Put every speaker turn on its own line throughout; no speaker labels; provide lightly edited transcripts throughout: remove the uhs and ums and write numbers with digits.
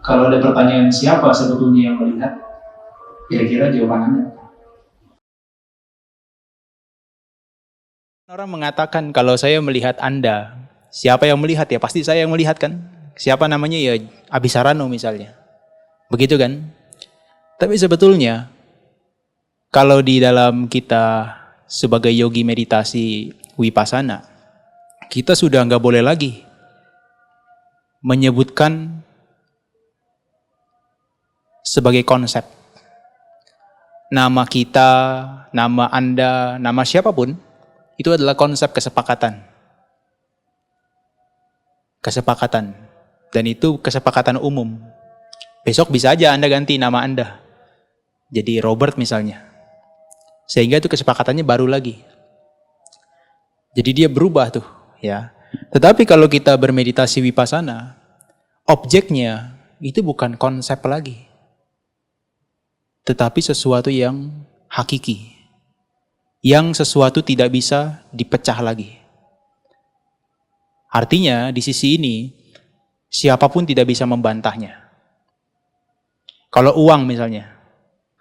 Kalau ada pertanyaan siapa sebetulnya yang melihat, kira-kira jawaban Anda?
Orang mengatakan kalau saya melihat Anda, siapa yang melihat ya? Pasti saya yang melihat kan? Siapa namanya ya Abisarano misalnya. Begitu kan? Tapi sebetulnya kalau di dalam kita sebagai yogi meditasi Vipassana, kita sudah nggak boleh lagi menyebutkan sebagai konsep. Nama kita, nama Anda, nama siapapun, itu adalah konsep kesepakatan. Kesepakatan. Dan itu kesepakatan umum. Besok bisa aja Anda ganti nama Anda. Jadi Robert misalnya. Sehingga itu kesepakatannya baru lagi. Jadi dia berubah tuh, ya. Tetapi kalau kita bermeditasi Vipassana, objeknya itu bukan konsep lagi. Tetapi sesuatu yang hakiki. Yang sesuatu tidak bisa dipecah lagi. Artinya di sisi ini, siapapun tidak bisa membantahnya. Kalau uang misalnya,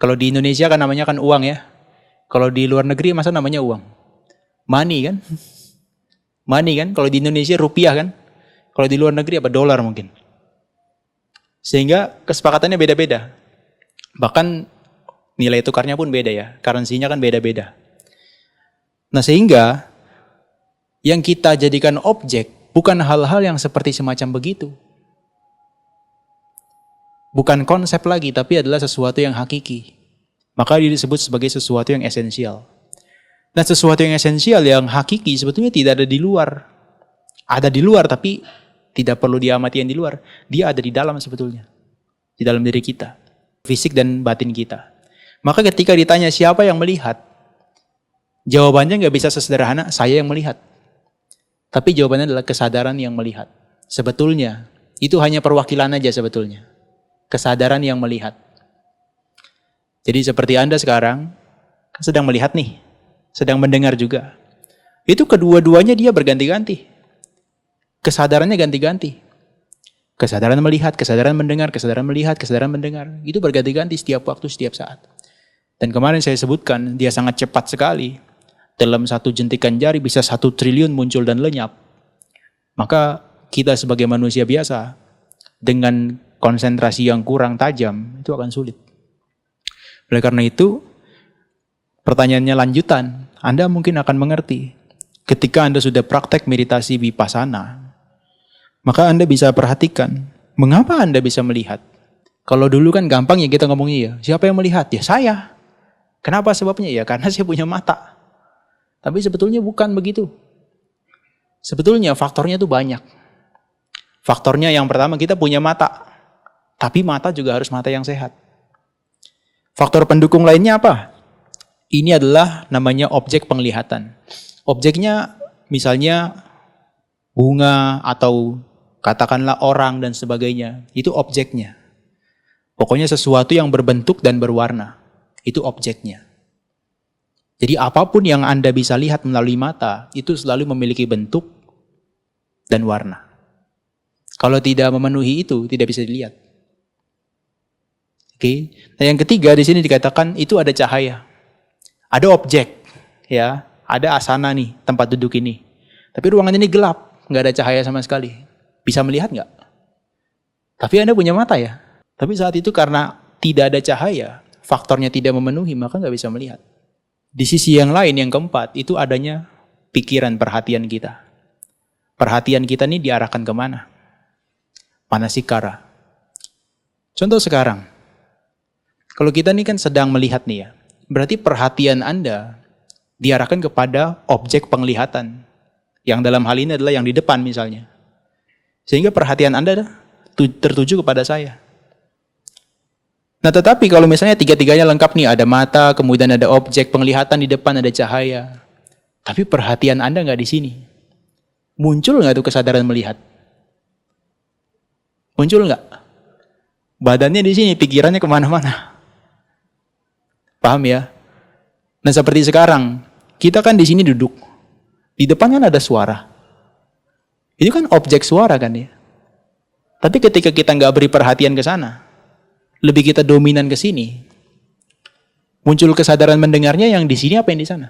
kalau di Indonesia kan namanya kan uang ya. Kalau di luar negeri masa namanya uang? Money kan? Money kan? Kalau di Indonesia rupiah kan? Kalau di luar negeri apa dolar mungkin. Sehingga kesepakatannya beda-beda. Bahkan nilai tukarnya pun beda ya. Currency-nya kan beda-beda. Nah sehingga yang kita jadikan objek bukan hal-hal yang seperti semacam begitu. Bukan konsep lagi, tapi adalah sesuatu yang hakiki. Maka disebut sebagai sesuatu yang esensial. Nah sesuatu yang esensial, yang hakiki sebetulnya tidak ada di luar. Ada di luar tapi tidak perlu diamati yang di luar. Dia ada di dalam sebetulnya. Di dalam diri kita. Fisik dan batin kita. Maka ketika ditanya siapa yang melihat, jawabannya nggak bisa sesederhana saya yang melihat. Tapi jawabannya adalah kesadaran yang melihat. Sebetulnya itu hanya perwakilan aja sebetulnya. Kesadaran yang melihat. Jadi seperti Anda sekarang sedang melihat nih, sedang mendengar juga. Itu kedua-duanya dia berganti-ganti. Kesadarannya ganti-ganti. Kesadaran melihat, kesadaran mendengar, kesadaran melihat, kesadaran mendengar. Itu berganti-ganti setiap waktu, setiap saat. Dan kemarin saya sebutkan, dia sangat cepat sekali. Dalam satu jentikan jari bisa 1 triliun muncul dan lenyap. Maka kita sebagai manusia biasa, dengan konsentrasi yang kurang tajam, itu akan sulit. Oleh karena itu, pertanyaannya lanjutan, Anda mungkin akan mengerti. Ketika Anda sudah praktek meditasi Vipassana, maka Anda bisa perhatikan, mengapa Anda bisa melihat? Kalau dulu kan gampang ya kita ngomongnya ya, siapa yang melihat? Ya saya. Kenapa sebabnya? Ya karena saya punya mata. Tapi sebetulnya bukan begitu. Sebetulnya faktornya itu banyak. Faktornya yang pertama kita punya mata. Tapi mata juga harus mata yang sehat. Faktor pendukung lainnya apa? Ini adalah namanya objek penglihatan. Objeknya misalnya bunga atau katakanlah orang dan sebagainya. Itu objeknya. Pokoknya sesuatu yang berbentuk dan berwarna. Itu objeknya. Jadi apapun yang Anda bisa lihat melalui mata, itu selalu memiliki bentuk dan warna. Kalau tidak memenuhi itu, tidak bisa dilihat. Oke. Nah yang ketiga di sini dikatakan itu ada cahaya. Ada objek, ya, ada asana nih, tempat duduk ini. Tapi ruangan ini gelap, nggak ada cahaya sama sekali. Bisa melihat nggak? Tapi Anda punya mata ya. Tapi saat itu karena tidak ada cahaya, faktornya tidak memenuhi, maka nggak bisa melihat. Di sisi yang lain, yang keempat, itu adanya pikiran, perhatian kita. Perhatian kita ini diarahkan kemana? Manasikara. Contoh sekarang, kalau kita ini kan sedang melihat nih ya, berarti perhatian Anda diarahkan kepada objek penglihatan. Yang dalam hal ini adalah yang di depan misalnya. Sehingga perhatian Anda tertuju kepada saya. Nah tetapi kalau misalnya tiga-tiganya lengkap nih, ada mata, kemudian ada objek penglihatan di depan, ada cahaya. Tapi perhatian Anda nggak di sini. Muncul nggak tuh kesadaran melihat? Muncul nggak? Badannya di sini, pikirannya kemana-mana. Paham ya? Nah seperti sekarang, kita kan di sini duduk. Di depan kan ada suara. Itu kan objek suara kan ya? Tapi ketika kita nggak beri perhatian ke sana, lebih kita dominan ke sini, muncul kesadaran mendengarnya yang di sini apa yang di sana?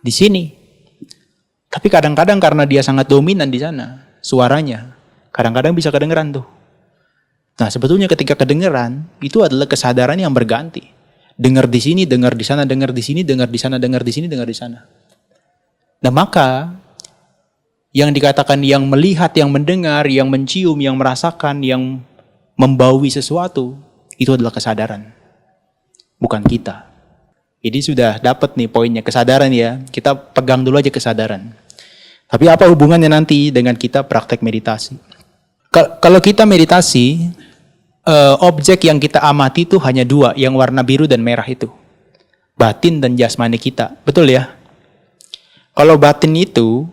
Di sini. Tapi kadang-kadang karena dia sangat dominan di sana, suaranya, kadang-kadang bisa kedengeran tuh. Nah, sebetulnya ketika kedengeran, itu adalah kesadaran yang berganti. Dengar di sini, dengar di sana, dengar di sini, dengar di sana, dengar di sini, dengar di sana. Nah, maka yang dikatakan yang melihat, yang mendengar, yang mencium, yang merasakan, yang membaui sesuatu, itu adalah kesadaran. Bukan kita. Jadi sudah dapat nih poinnya, kesadaran ya. Kita pegang dulu aja kesadaran. Tapi apa hubungannya nanti dengan kita praktek meditasi? Kalau kita meditasi, objek yang kita amati itu hanya dua, yang warna biru dan merah itu. Batin dan jasmani kita. Betul ya? Kalau batin itu,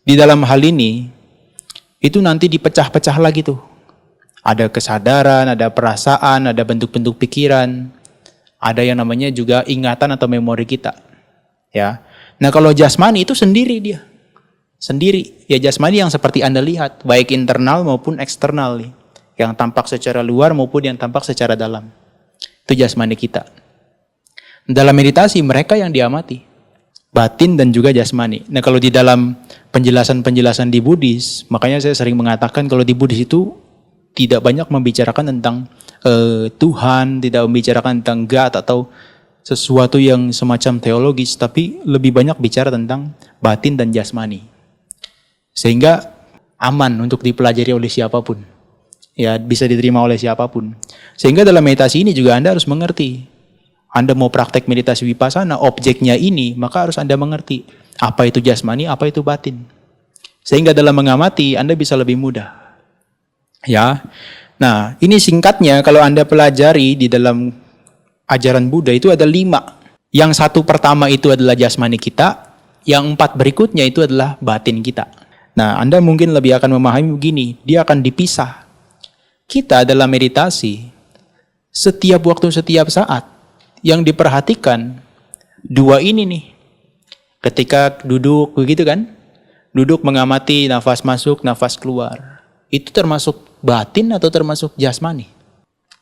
di dalam hal ini, itu nanti dipecah-pecah lagi tuh. Ada kesadaran, ada perasaan, ada bentuk-bentuk pikiran, ada yang namanya juga ingatan atau memori kita. Ya. Nah kalau jasmani itu sendiri dia. Sendiri. Ya jasmani yang seperti Anda lihat, baik internal maupun eksternal nih. Yang tampak secara luar maupun yang tampak secara dalam. Itu jasmani kita. Dalam meditasi mereka yang diamati. Batin dan juga jasmani. Nah kalau di dalam penjelasan-penjelasan di Buddhis, makanya saya sering mengatakan kalau di Buddhis itu tidak banyak membicarakan tentang Tuhan, tidak membicarakan tentang God atau sesuatu yang semacam teologis, tapi lebih banyak bicara tentang batin dan jasmani. Sehingga aman untuk dipelajari oleh siapapun. Ya, bisa diterima oleh siapapun. Sehingga dalam meditasi ini juga Anda harus mengerti. Anda mau praktek meditasi vipassana, objeknya ini, maka harus Anda mengerti apa itu jasmani, apa itu batin. Sehingga dalam mengamati Anda bisa lebih mudah. Ya. Nah, ini singkatnya kalau Anda pelajari di dalam ajaran Buddha itu ada 5. Yang satu pertama itu adalah jasmani kita, yang 4 berikutnya itu adalah batin kita. Nah, Anda mungkin lebih akan memahami begini, dia akan dipisah. Kita dalam meditasi, setiap waktu, setiap saat, yang diperhatikan 2 ini nih. Ketika duduk begitu kan, duduk mengamati nafas masuk, nafas keluar. Itu termasuk batin atau termasuk jasmani?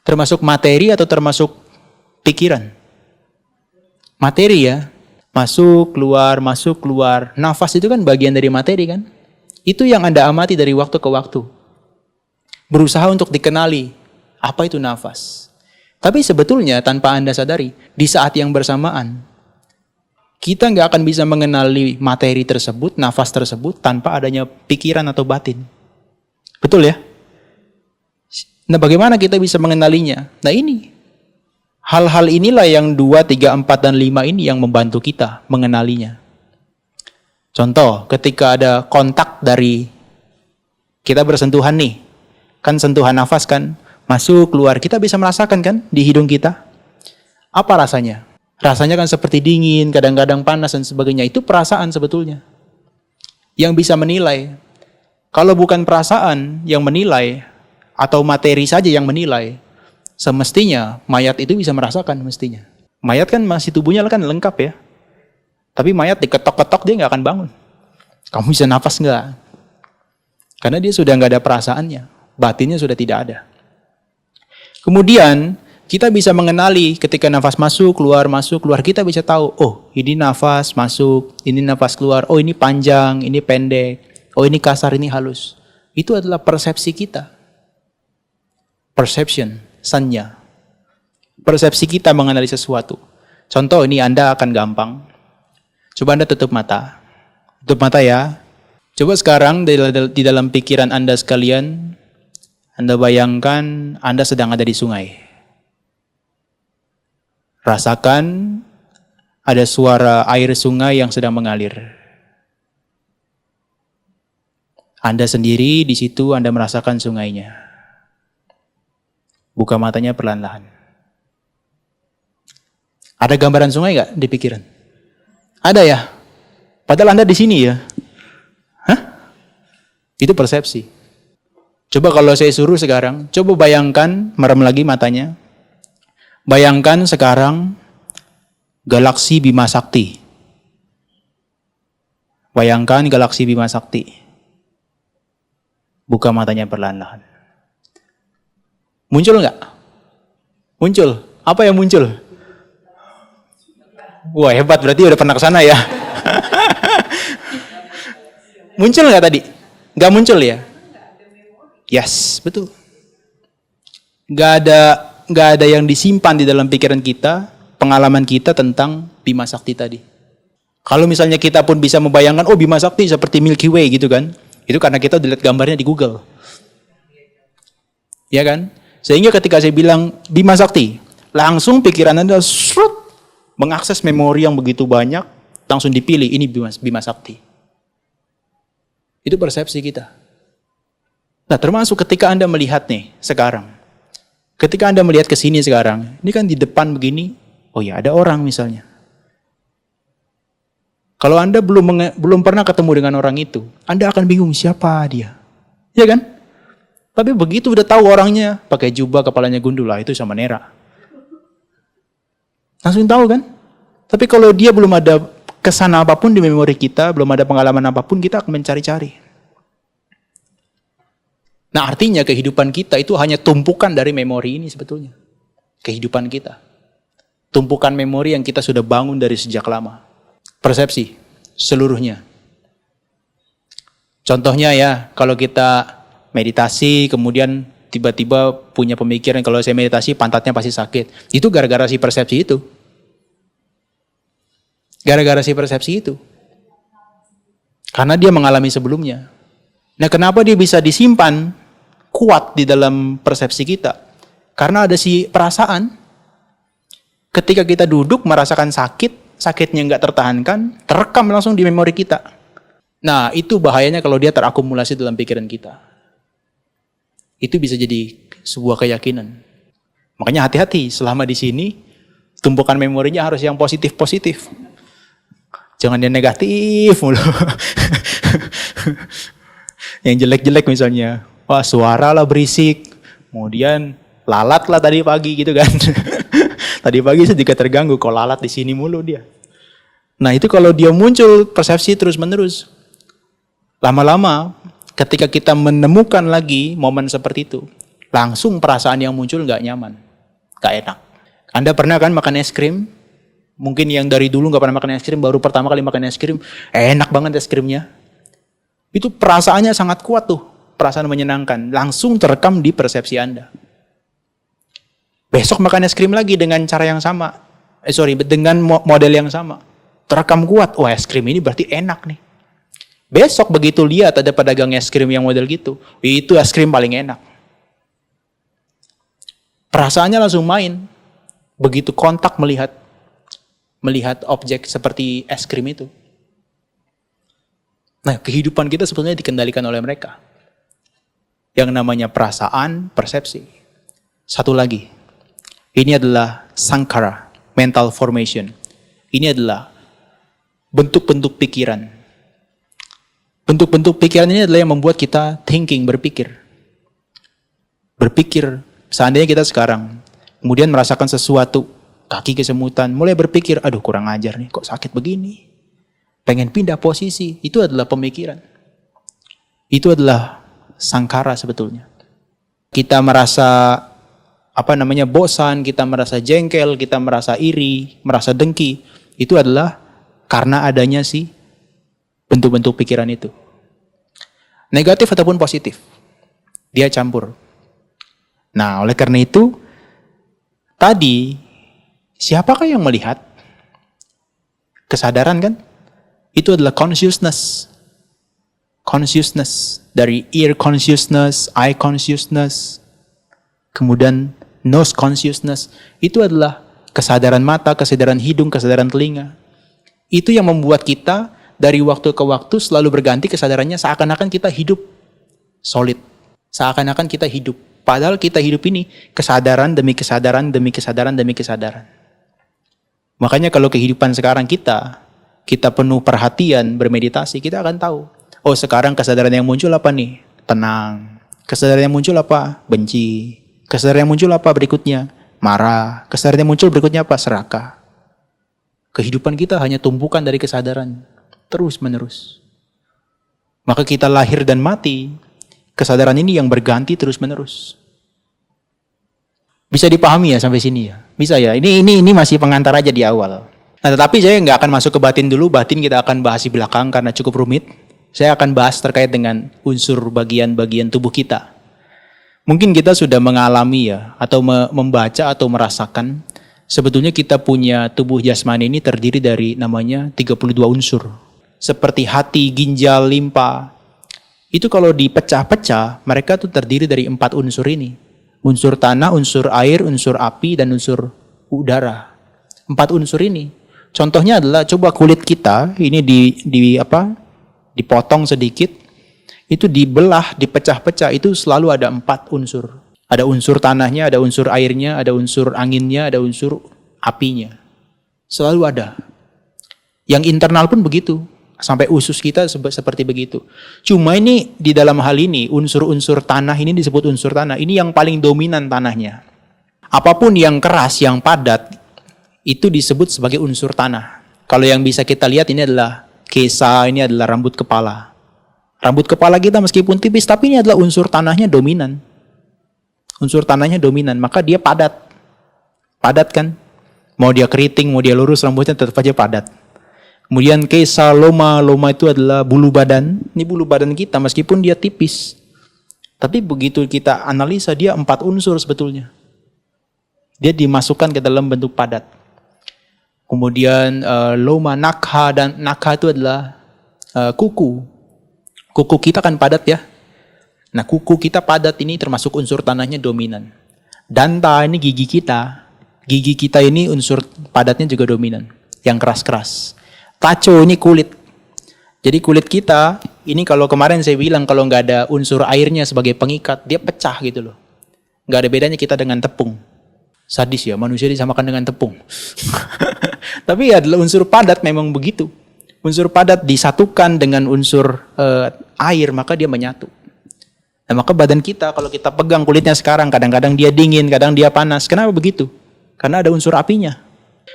Termasuk materi atau termasuk pikiran? Materi ya. Masuk, keluar. Nafas itu kan bagian dari materi kan? Itu yang Anda amati dari waktu ke waktu. Berusaha untuk dikenali. Apa itu nafas? Tapi sebetulnya tanpa Anda sadari, di saat yang bersamaan, kita nggak akan bisa mengenali materi tersebut, nafas tersebut, tanpa adanya pikiran atau batin. Betul ya? Nah bagaimana kita bisa mengenalinya? Nah ini, hal-hal inilah yang 2, 3, 4, dan 5 ini yang membantu kita mengenalinya. Contoh, ketika ada kontak dari kita bersentuhan nih, kan sentuhan nafas kan, masuk, keluar, kita bisa merasakan kan di hidung kita. Apa rasanya? Rasanya kan seperti dingin, kadang-kadang panas dan sebagainya. Itu perasaan sebetulnya. Yang bisa menilai. Kalau bukan perasaan yang menilai, atau materi saja yang menilai, semestinya mayat itu bisa merasakan mestinya. Mayat kan masih tubuhnya kan lengkap ya. Tapi mayat diketok-ketok dia nggak akan bangun. Kamu bisa nafas nggak? Karena dia sudah nggak ada perasaannya. Batinnya sudah tidak ada. Kemudian kita bisa mengenali ketika nafas masuk, keluar, kita bisa tahu, oh ini nafas masuk, ini nafas keluar, oh ini panjang, ini pendek, oh ini kasar, ini halus. Itu adalah persepsi kita. Perception, sanya. Persepsi kita mengenali sesuatu. Contoh ini Anda akan gampang. Coba Anda tutup mata. Tutup mata ya. Coba sekarang di dalam pikiran Anda sekalian, Anda bayangkan Anda sedang ada di sungai. Rasakan ada suara air sungai yang sedang mengalir. Anda sendiri di situ, Anda merasakan sungainya. Buka matanya perlahan-lahan. Ada gambaran sungai nggak di pikiran? Ada ya? Padahal Anda di sini ya. Hah? Itu persepsi. Coba kalau saya suruh sekarang, coba bayangkan, merem lagi matanya. Bayangkan sekarang galaksi Bima Sakti. Bayangkan galaksi Bima Sakti. Buka matanya perlahan-lahan. Muncul nggak? Muncul. Apa yang muncul? Wah, hebat, berarti udah pernah ke sana ya. Muncul nggak tadi? Nggak muncul ya? Yes, betul. Nggak ada yang disimpan di dalam pikiran kita, pengalaman kita tentang Bima Sakti tadi. Kalau misalnya kita pun bisa membayangkan, oh Bima Sakti seperti Milky Way gitu kan. Itu karena kita udah lihat gambarnya di Google. Ya kan? Sehingga ketika saya bilang Bima Sakti, langsung pikiran Anda mengakses memori yang begitu banyak, langsung dipilih, ini Bima Sakti. Itu persepsi kita. Nah, termasuk ketika Anda melihat nih, sekarang. Ketika Anda melihat ke sini sekarang, ini kan di depan begini, oh ya ada orang misalnya. Kalau Anda belum pernah ketemu dengan orang itu, Anda akan bingung siapa dia. Ya kan? Tapi begitu udah tahu orangnya, pakai jubah, kepalanya gundul lah, itu sama Nera. Langsung tahu kan? Tapi kalau dia belum ada kesan apapun di memori kita, belum ada pengalaman apapun, kita akan mencari-cari. Nah, artinya kehidupan kita itu hanya tumpukan dari memori ini sebetulnya. Kehidupan kita. Tumpukan memori yang kita sudah bangun dari sejak lama. Persepsi seluruhnya. Contohnya ya, kalau kita meditasi kemudian tiba-tiba punya pemikiran kalau saya meditasi pantatnya pasti sakit. Itu gara-gara si persepsi itu. Gara-gara si persepsi itu. Karena dia mengalami sebelumnya. Nah, kenapa dia bisa disimpan kuat di dalam persepsi kita? Karena ada si perasaan. Ketika kita duduk merasakan sakit, sakitnya nggak tertahankan, terekam langsung di memori kita. Nah, itu bahayanya kalau dia terakumulasi dalam pikiran kita. Itu bisa jadi sebuah keyakinan. Makanya hati-hati selama di sini, tumpukan memorinya harus yang positif-positif. Jangan yang negatif mulu. Yang jelek-jelek misalnya, wah suara lah berisik, kemudian lalat lah tadi pagi gitu kan. Tadi pagi sedikit terganggu, kok lalat di sini mulu dia. Nah itu kalau dia muncul persepsi terus-menerus. Lama-lama ketika kita menemukan lagi momen seperti itu, langsung perasaan yang muncul gak nyaman, gak enak. Anda pernah kan makan es krim? Mungkin yang dari dulu gak pernah makan es krim, baru pertama kali makan es krim, enak banget es krimnya. Itu perasaannya sangat kuat tuh, perasaan menyenangkan. Langsung terekam di persepsi Anda. Besok makan es krim lagi dengan cara yang sama. Dengan model yang sama. Terekam kuat, wah es krim ini berarti enak nih. Besok begitu lihat ada pedagang es krim yang model gitu, itu es krim paling enak. Perasaannya langsung main. Begitu kontak melihat objek seperti es krim itu. Nah, kehidupan kita sebetulnya dikendalikan oleh mereka. Yang namanya perasaan, persepsi. Satu lagi. Ini adalah sankara, mental formation. Ini adalah bentuk-bentuk pikiran. Bentuk-bentuk pikiran ini adalah yang membuat kita thinking, berpikir. Berpikir, seandainya kita sekarang, kemudian merasakan sesuatu, kaki kesemutan, mulai berpikir, aduh kurang ajar nih, kok sakit begini. Pengen pindah posisi, itu adalah pemikiran. Itu adalah sangkara sebetulnya. Kita merasa bosan, kita merasa jengkel, kita merasa iri, merasa dengki. Itu adalah karena adanya sih bentuk-bentuk pikiran itu. Negatif ataupun positif. Dia campur. Nah, oleh karena itu, tadi, siapakah yang melihat? Kesadaran kan? Itu adalah consciousness. Consciousness. Dari ear consciousness, eye consciousness, kemudian nose consciousness. Itu adalah kesadaran mata, kesadaran hidung, kesadaran telinga. Itu yang membuat kita dari waktu ke waktu selalu berganti kesadarannya seakan-akan kita hidup solid. Seakan-akan kita hidup. Padahal kita hidup ini kesadaran demi kesadaran, demi kesadaran, demi kesadaran. Makanya kalau kehidupan sekarang kita penuh perhatian, bermeditasi, kita akan tahu. Oh sekarang kesadaran yang muncul apa nih? Tenang. Kesadaran yang muncul apa? Benci. Kesadaran yang muncul apa berikutnya? Marah. Kesadaran yang muncul berikutnya apa? Serakah. Kehidupan kita hanya tumpukan dari kesadaran. Terus menerus. Maka kita lahir dan mati Kesadaran ini yang berganti terus-menerus. Bisa dipahami ya sampai sini ya? Bisa ya? Ini masih pengantar aja di awal. Nah, tetapi saya nggak akan masuk ke batin dulu. Batin kita akan bahas di belakang karena cukup rumit. Saya akan bahas terkait dengan unsur bagian-bagian tubuh kita. Mungkin kita sudah mengalami ya, atau membaca atau merasakan, sebetulnya kita punya tubuh jasmani ini terdiri dari namanya 32 unsur. Seperti hati, ginjal, limpa. Itu kalau dipecah-pecah, mereka tuh terdiri dari 4 unsur ini. Unsur tanah, unsur air, unsur api, dan unsur udara. 4 unsur ini. Contohnya adalah coba kulit kita, ini dipotong sedikit, itu dibelah, dipecah-pecah, itu selalu ada 4 unsur. Ada unsur tanahnya, ada unsur airnya, ada unsur anginnya, ada unsur apinya. Selalu ada. Yang internal pun begitu. Sampai usus kita seperti begitu. Cuma ini di dalam hal ini, unsur-unsur tanah ini disebut unsur tanah. Ini yang paling dominan tanahnya. Apapun yang keras, yang padat, itu disebut sebagai unsur tanah. Kalau yang bisa kita lihat ini adalah kesa, ini adalah rambut kepala. Rambut kepala kita meskipun tipis, tapi ini adalah unsur tanahnya dominan. Unsur tanahnya dominan, maka dia padat. Padat kan? Mau dia keriting, mau dia lurus, rambutnya tetap aja padat. Kemudian kesa, loma itu adalah bulu badan. Ini bulu badan kita meskipun dia tipis. Tapi begitu kita analisa, dia 4 unsur sebetulnya. Dia dimasukkan ke dalam bentuk padat. Kemudian loma, nakha, dan nakha itu adalah kuku. Kuku kita kan padat ya. Nah, kuku kita padat ini termasuk unsur tanahnya dominan. Danta ini gigi kita. Gigi kita ini unsur padatnya juga dominan. Yang keras-keras. Taco ini kulit. Jadi kulit kita, ini kalau kemarin saya bilang kalau nggak ada unsur airnya sebagai pengikat, dia pecah gitu loh. Nggak ada bedanya kita dengan tepung. Sadis ya, manusia disamakan dengan tepung. Tapi ya adalah unsur padat memang begitu. Unsur padat disatukan dengan unsur air, maka dia menyatu. Nah, maka badan kita, kalau kita pegang kulitnya sekarang, kadang-kadang dia dingin, kadang dia panas. Kenapa begitu? Karena ada unsur apinya.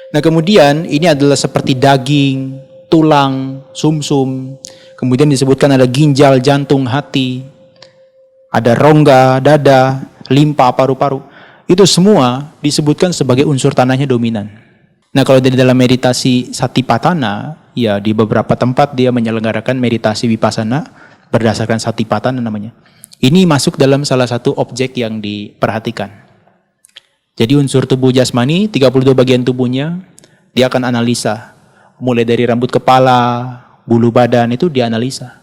Nah, kemudian ini adalah seperti daging, tulang, sumsum. Kemudian disebutkan ada ginjal, jantung, hati. Ada rongga, dada, limpa, paru-paru. Itu semua disebutkan sebagai unsur tanahnya dominan. Nah, kalau di dalam meditasi Satipatthana, ya di beberapa tempat dia menyelenggarakan meditasi Vipassana berdasarkan Satipatthana namanya. Ini masuk dalam salah satu objek yang diperhatikan. Jadi unsur tubuh jasmani, 32 bagian tubuhnya, dia akan analisa. Mulai dari rambut kepala, bulu badan, itu dianalisa.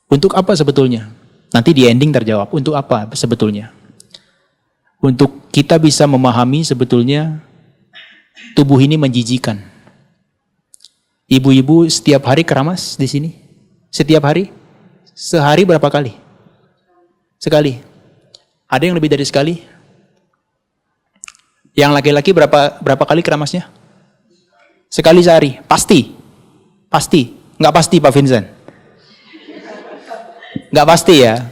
Untuk apa sebetulnya? Nanti di ending terjawab, untuk apa sebetulnya? Untuk kita bisa memahami sebetulnya tubuh ini menjijikan. Ibu-ibu setiap hari keramas di sini? Setiap hari? Sehari berapa kali? Sekali. Ada yang lebih dari sekali? Yang laki-laki berapa kali keramasnya? Sekali sehari. Pasti. Pasti. Nggak pasti Pak Vincent. Nggak pasti ya.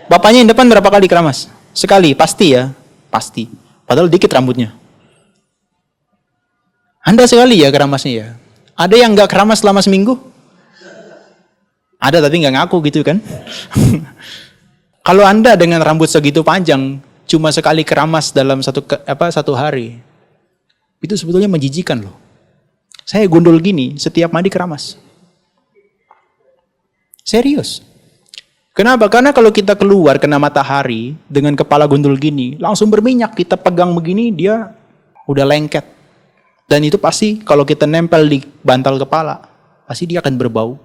Bapaknya yang depan berapa kali keramas? Sekali. Pasti ya. Pasti. Padahal dikit rambutnya. Anda sekali ya keramasnya ya. Ada yang nggak keramas selama seminggu? Ada tapi nggak ngaku gitu kan? Kalau Anda dengan rambut segitu panjang cuma sekali keramas dalam satu hari, itu sebetulnya menjijikan loh. Saya gundul gini, setiap mandi keramas. Serius. Kenapa? Karena kalau kita keluar kena matahari dengan kepala gundul gini, langsung berminyak. Kita pegang begini, dia udah lengket. Dan itu pasti kalau kita nempel di bantal kepala, pasti dia akan berbau.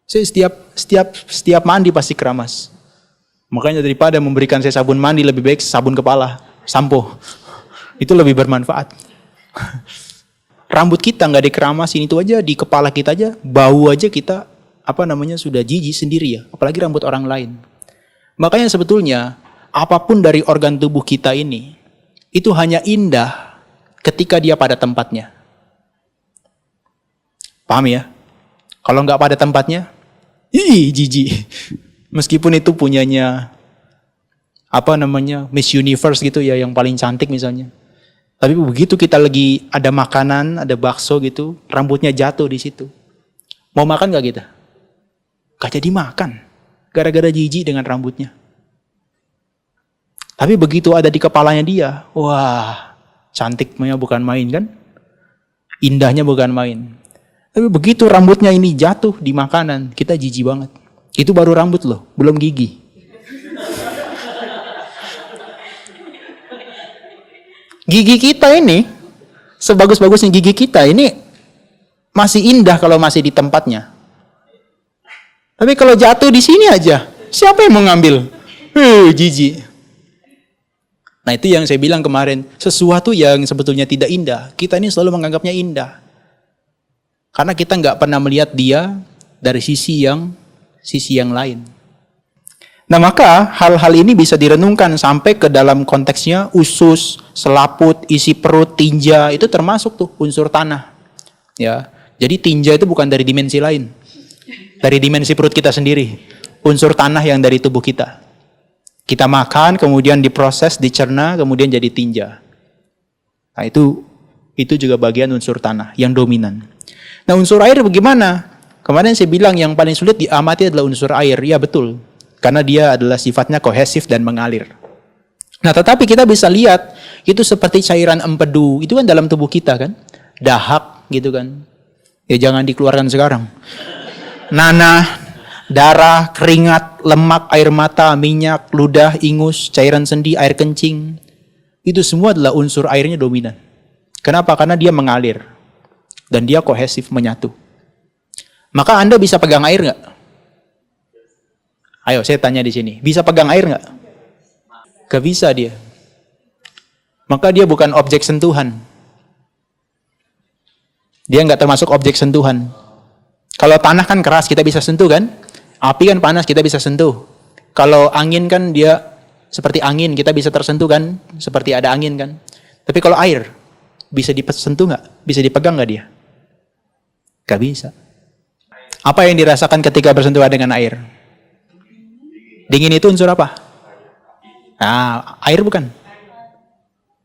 Saya setiap mandi pasti keramas. Makanya daripada memberikan saya sabun mandi, lebih baik sabun kepala, sampo. Itu lebih bermanfaat. Rambut kita nggak dikeramasin itu aja, di kepala kita aja, bau aja kita, sudah jijik sendiri ya. Apalagi rambut orang lain. Makanya sebetulnya, apapun dari organ tubuh kita ini, itu hanya indah ketika dia pada tempatnya. Paham ya? Kalau nggak pada tempatnya, jijik. Meskipun itu punyanya Miss Universe gitu ya, yang paling cantik misalnya. Tapi begitu kita lagi ada makanan, ada bakso gitu, rambutnya jatuh di situ. Mau makan gak kita? Gak jadi makan. gara-gara jijik dengan rambutnya. Tapi begitu ada di kepalanya dia, wah, cantiknya bukan main kan? Indahnya bukan main. Tapi begitu rambutnya ini jatuh di makanan, kita jijik banget. Itu baru rambut loh, belum gigi. Gigi kita ini, sebagus-bagusnya gigi kita ini masih indah kalau masih di tempatnya. Tapi kalau jatuh di sini aja, siapa yang mau ngambil? Jijik. Nah itu yang saya bilang kemarin, sesuatu yang sebetulnya tidak indah, kita ini selalu menganggapnya indah. Karena kita nggak pernah melihat dia dari sisi yang lain. Nah maka hal-hal ini bisa direnungkan sampai ke dalam konteksnya usus, selaput, isi perut, tinja, itu termasuk tuh unsur tanah. Ya, jadi tinja itu bukan dari dimensi lain, dari dimensi perut kita sendiri, unsur tanah yang dari tubuh kita. Kita makan, kemudian diproses, dicerna, kemudian jadi tinja. Nah itu juga bagian unsur tanah yang dominan. Nah unsur air bagaimana? Kemarin saya bilang yang paling sulit diamati adalah unsur air. Ya betul, karena dia adalah sifatnya kohesif dan mengalir. Nah tetapi kita bisa lihat, itu seperti cairan empedu, itu kan dalam tubuh kita kan. Dahak gitu kan. Ya jangan dikeluarkan sekarang. Nanah, darah, keringat, lemak, air mata, minyak, ludah, ingus, cairan sendi, air kencing. Itu semua adalah unsur airnya dominan. Kenapa? Karena dia mengalir. Dan dia kohesif, menyatu. Maka Anda bisa pegang air nggak? Ayo saya tanya di sini. Bisa pegang air nggak? Gak bisa dia. Maka dia bukan objek sentuhan. Dia nggak termasuk objek sentuhan. Kalau tanah kan keras, kita bisa sentuh kan? Api kan panas, kita bisa sentuh. Kalau angin kan dia seperti angin, kita bisa tersentuh kan? Seperti ada angin kan? Tapi kalau air, bisa disentuh nggak? Bisa dipegang nggak dia? Gak bisa. Apa yang dirasakan ketika bersentuhan dengan air? Dingin itu unsur apa? Nah, air bukan?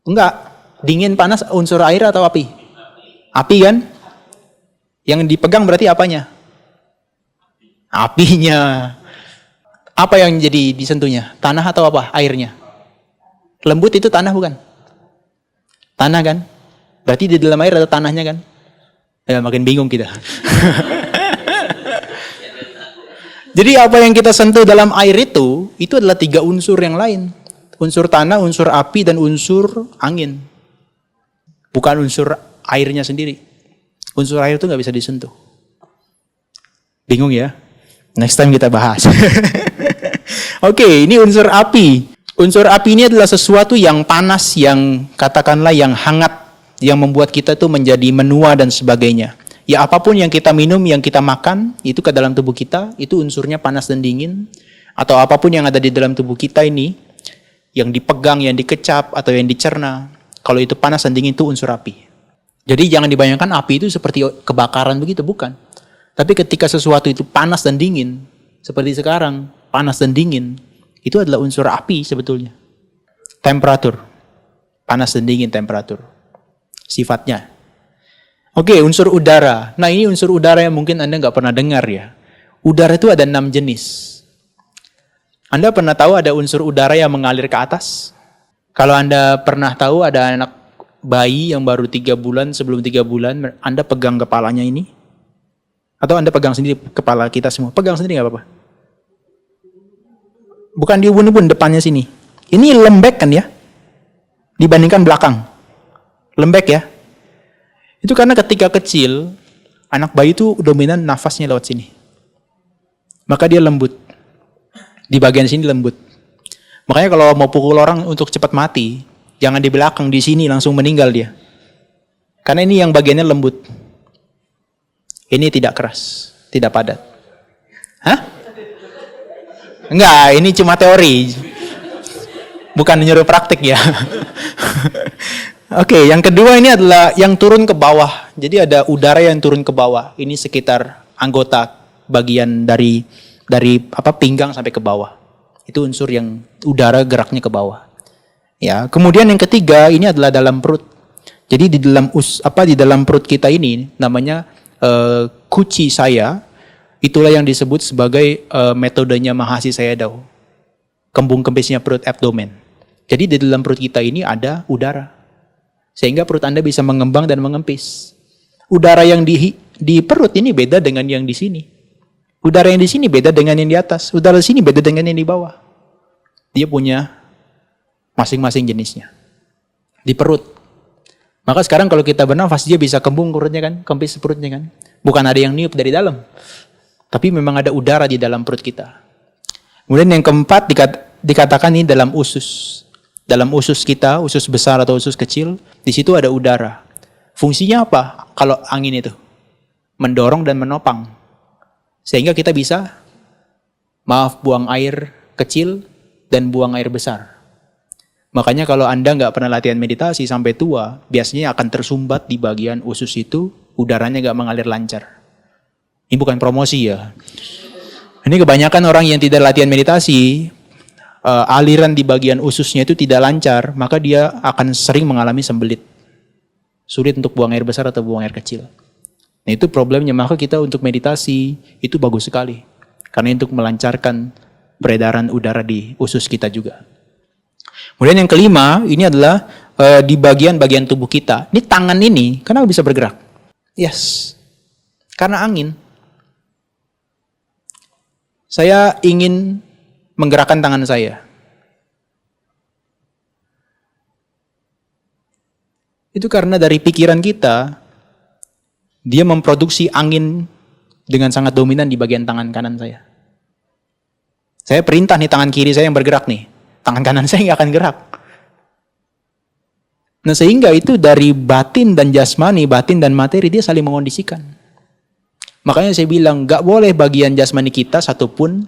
Enggak. Dingin, panas unsur air atau api? Api kan? Yang dipegang berarti apanya? Apinya. Apa yang jadi disentuhnya? Tanah atau apa? Airnya. Lembut itu tanah bukan? Tanah kan? Berarti di dalam air ada tanahnya kan? Ya makin bingung kita. Jadi apa yang kita sentuh dalam air itu adalah 3 unsur yang lain. Unsur tanah, unsur api, dan unsur angin. Bukan unsur airnya sendiri. Unsur air itu nggak bisa disentuh. Bingung ya? Next time kita bahas. Oke, ini unsur api. Unsur api ini adalah sesuatu yang panas, yang katakanlah yang hangat, yang membuat kita tuh menjadi menua dan sebagainya. Ya apapun yang kita minum, yang kita makan, itu ke dalam tubuh kita, itu unsurnya panas dan dingin. Atau apapun yang ada di dalam tubuh kita ini, yang dipegang, yang dikecap, atau yang dicerna, kalau itu panas dan dingin, itu unsur api. Jadi jangan dibayangkan api itu seperti kebakaran begitu, bukan. Tapi ketika sesuatu itu panas dan dingin, seperti sekarang, panas dan dingin, itu adalah unsur api sebetulnya. Temperatur, panas dan dingin temperatur. Sifatnya. Oke, unsur udara. Nah ini unsur udara yang mungkin Anda nggak pernah dengar ya. Udara itu ada 6 jenis. Anda pernah tahu ada unsur udara yang mengalir ke atas? Kalau Anda pernah tahu ada anak bayi yang baru 3 bulan, sebelum 3 bulan, Anda pegang kepalanya ini? Atau Anda pegang sendiri kepala kita semua? Pegang sendiri nggak apa-apa? Bukan diubun-ubun depannya sini. Ini lembek kan ya? Dibandingkan belakang. Lembek ya? Itu karena ketika kecil, anak bayi itu dominan nafasnya lewat sini. Maka dia lembut. Di bagian sini lembut. Makanya kalau mau pukul orang untuk cepat mati, jangan di belakang, di sini langsung meninggal dia. Karena ini yang bagiannya lembut. Ini tidak keras, tidak padat. Hah? Enggak, ini cuma teori. Bukan nyuruh praktik ya. Oke, yang kedua ini adalah yang turun ke bawah. Jadi ada udara yang turun ke bawah. Ini sekitar anggota bagian dari pinggang sampai ke bawah. Itu unsur yang udara geraknya ke bawah. Ya, kemudian yang ketiga ini adalah dalam perut. Jadi di dalam perut kita ini namanya kuci saya. Itulah yang disebut sebagai metodenya Mahasi Sayadaw. Kembung kempisnya perut abdomen. Jadi di dalam perut kita ini ada udara. Sehingga perut Anda bisa mengembang dan mengempis. Udara yang di perut ini beda dengan yang di sini. Udara yang di sini beda dengan yang di atas. Udara di sini beda dengan yang di bawah. Dia punya masing-masing jenisnya. Di perut. Maka sekarang kalau kita bernafas, dia bisa kembung perutnya kan, kempis perutnya kan. Bukan ada yang niup dari dalam. Tapi memang ada udara di dalam perut kita. Kemudian yang keempat dikatakan ini dalam usus. Dalam usus kita, usus besar atau usus kecil, di situ ada udara. Fungsinya apa kalau angin itu? Mendorong dan menopang. Sehingga kita bisa, buang air kecil dan buang air besar. Makanya kalau Anda nggak pernah latihan meditasi sampai tua, biasanya akan tersumbat di bagian usus itu, udaranya nggak mengalir lancar. Ini bukan promosi ya. Ini kebanyakan orang yang tidak latihan meditasi, aliran di bagian ususnya itu tidak lancar, maka dia akan sering mengalami sembelit. Sulit untuk buang air besar atau buang air kecil. Nah itu problemnya, maka kita untuk meditasi itu bagus sekali. Karena untuk melancarkan peredaran udara di usus kita juga. Kemudian yang kelima, ini adalah di bagian-bagian tubuh kita. Ini tangan ini, kenapa bisa bergerak? Yes, karena angin. Saya ingin menggerakkan tangan saya. Itu karena dari pikiran kita, dia memproduksi angin dengan sangat dominan di bagian tangan kanan saya. Saya perintah nih tangan kiri saya yang bergerak nih. Tangan kanan saya nggak akan gerak. Nah sehingga itu dari batin dan jasmani, batin dan materi dia saling mengondisikan. Makanya saya bilang nggak boleh bagian jasmani kita satupun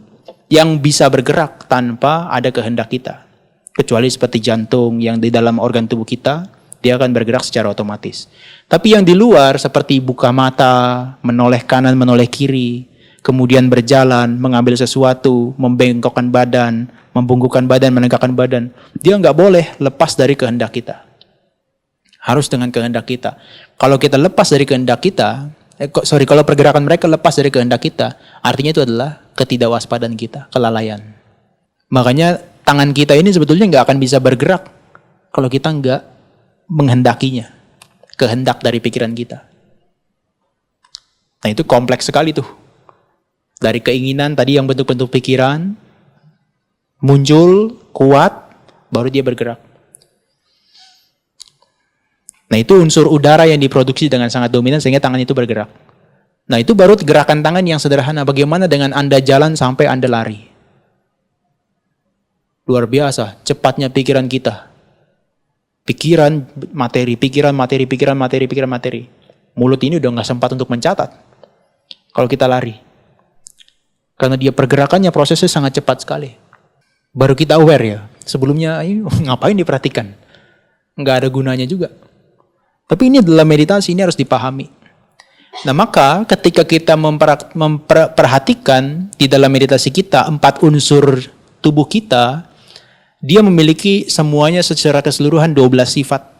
yang bisa bergerak tanpa ada kehendak kita. Kecuali seperti jantung yang di dalam organ tubuh kita, dia akan bergerak secara otomatis. Tapi yang di luar seperti buka mata, menoleh kanan, menoleh kiri, kemudian berjalan, mengambil sesuatu, membengkokkan badan, membungkukkan badan, menegakkan badan, dia nggak boleh lepas dari kehendak kita. Harus dengan kehendak kita. Kalau kita lepas dari kehendak kita, kalau pergerakan mereka lepas dari kehendak kita, artinya itu adalah ketidakwaspadaan kita, kelalaian. Makanya tangan kita ini sebetulnya nggak akan bisa bergerak kalau kita nggak menghendakinya, kehendak dari pikiran kita. Nah itu kompleks sekali tuh. Dari keinginan tadi yang bentuk-bentuk pikiran, muncul, kuat, baru dia bergerak. Nah itu unsur udara yang diproduksi dengan sangat dominan sehingga tangan itu bergerak. Nah itu baru gerakan tangan yang sederhana. Bagaimana dengan Anda jalan sampai Anda lari? Luar biasa, cepatnya pikiran kita. Pikiran, materi, pikiran, materi, pikiran, materi, pikiran, materi. Mulut ini udah gak sempat untuk mencatat. Kalau kita lari. Karena dia pergerakannya, prosesnya sangat cepat sekali. Baru kita aware ya. Sebelumnya, ngapain diperhatikan? Nggak ada gunanya juga. Tapi ini adalah meditasi, ini harus dipahami. Nah maka ketika kita memperhatikan di dalam meditasi kita 4 unsur tubuh kita, dia memiliki semuanya secara keseluruhan 12 sifat.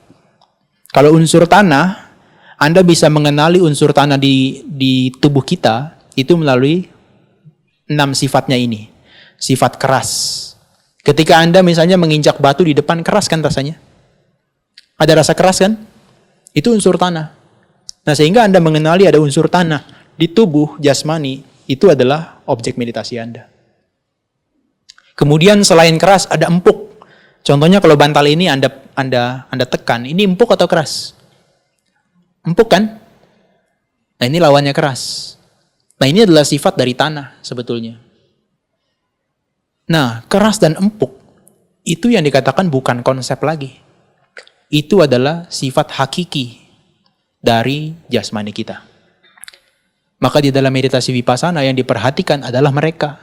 Kalau unsur tanah, Anda bisa mengenali unsur tanah di tubuh kita, itu melalui 6 sifatnya ini. Sifat keras. Ketika Anda misalnya menginjak batu di depan, keras kan rasanya? Ada rasa keras kan? Itu unsur tanah. Nah sehingga Anda mengenali ada unsur tanah di tubuh jasmani, itu adalah objek meditasi Anda. Kemudian selain keras ada empuk. Contohnya kalau bantal ini Anda tekan, ini empuk atau keras? Empuk kan? Nah ini lawannya keras. Nah ini adalah sifat dari tanah sebetulnya. Nah keras dan empuk itu yang dikatakan bukan konsep lagi. Itu adalah sifat hakiki dari jasmani kita. Maka di dalam meditasi vipassana yang diperhatikan adalah mereka.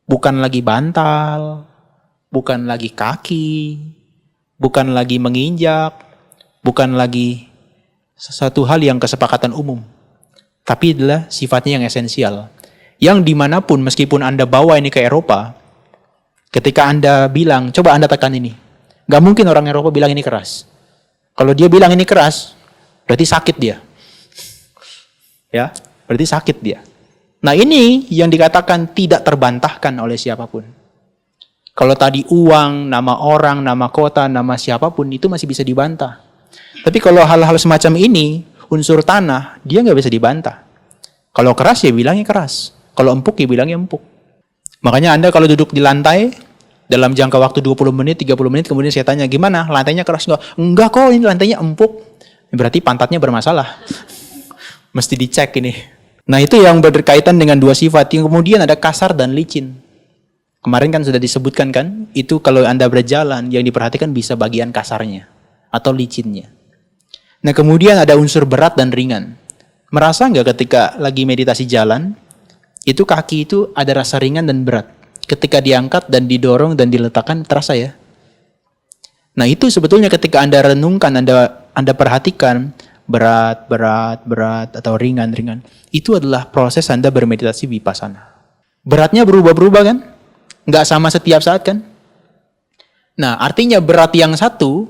Bukan lagi bantal, bukan lagi kaki, bukan lagi menginjak, bukan lagi sesuatu hal yang kesepakatan umum. Tapi adalah sifatnya yang esensial. Yang dimanapun, meskipun Anda bawa ini ke Eropa, ketika Anda bilang, coba Anda tekan ini. Gak mungkin orang Eropa bilang ini keras. Kalau dia bilang ini keras, berarti sakit dia. Ya, berarti sakit dia. Nah ini yang dikatakan tidak terbantahkan oleh siapapun. Kalau tadi uang, nama orang, nama kota, nama siapapun itu masih bisa dibantah. Tapi kalau hal-hal semacam ini, unsur tanah, dia nggak bisa dibantah. Kalau keras ya bilangnya keras. Kalau empuk ya bilangnya empuk. Makanya Anda kalau duduk di lantai, dalam jangka waktu 20 menit, 30 menit, kemudian saya tanya, gimana? Lantainya keras nggak? Enggak kok, ini lantainya empuk. Berarti pantatnya bermasalah. Mesti dicek ini. Nah itu yang berkaitan dengan dua sifat. Yang kemudian ada kasar dan licin. Kemarin kan sudah disebutkan kan, itu kalau Anda berjalan, yang diperhatikan bisa bagian kasarnya atau licinnya. Nah kemudian ada unsur berat dan ringan. Merasa nggak ketika lagi meditasi jalan, itu kaki itu ada rasa ringan dan berat. Ketika diangkat dan didorong dan diletakkan, terasa ya? Nah itu sebetulnya ketika Anda renungkan, Anda perhatikan, berat, atau ringan. Itu adalah proses Anda bermeditasi vipassana. Beratnya berubah-berubah kan? Nggak sama setiap saat kan? Nah, artinya berat yang satu,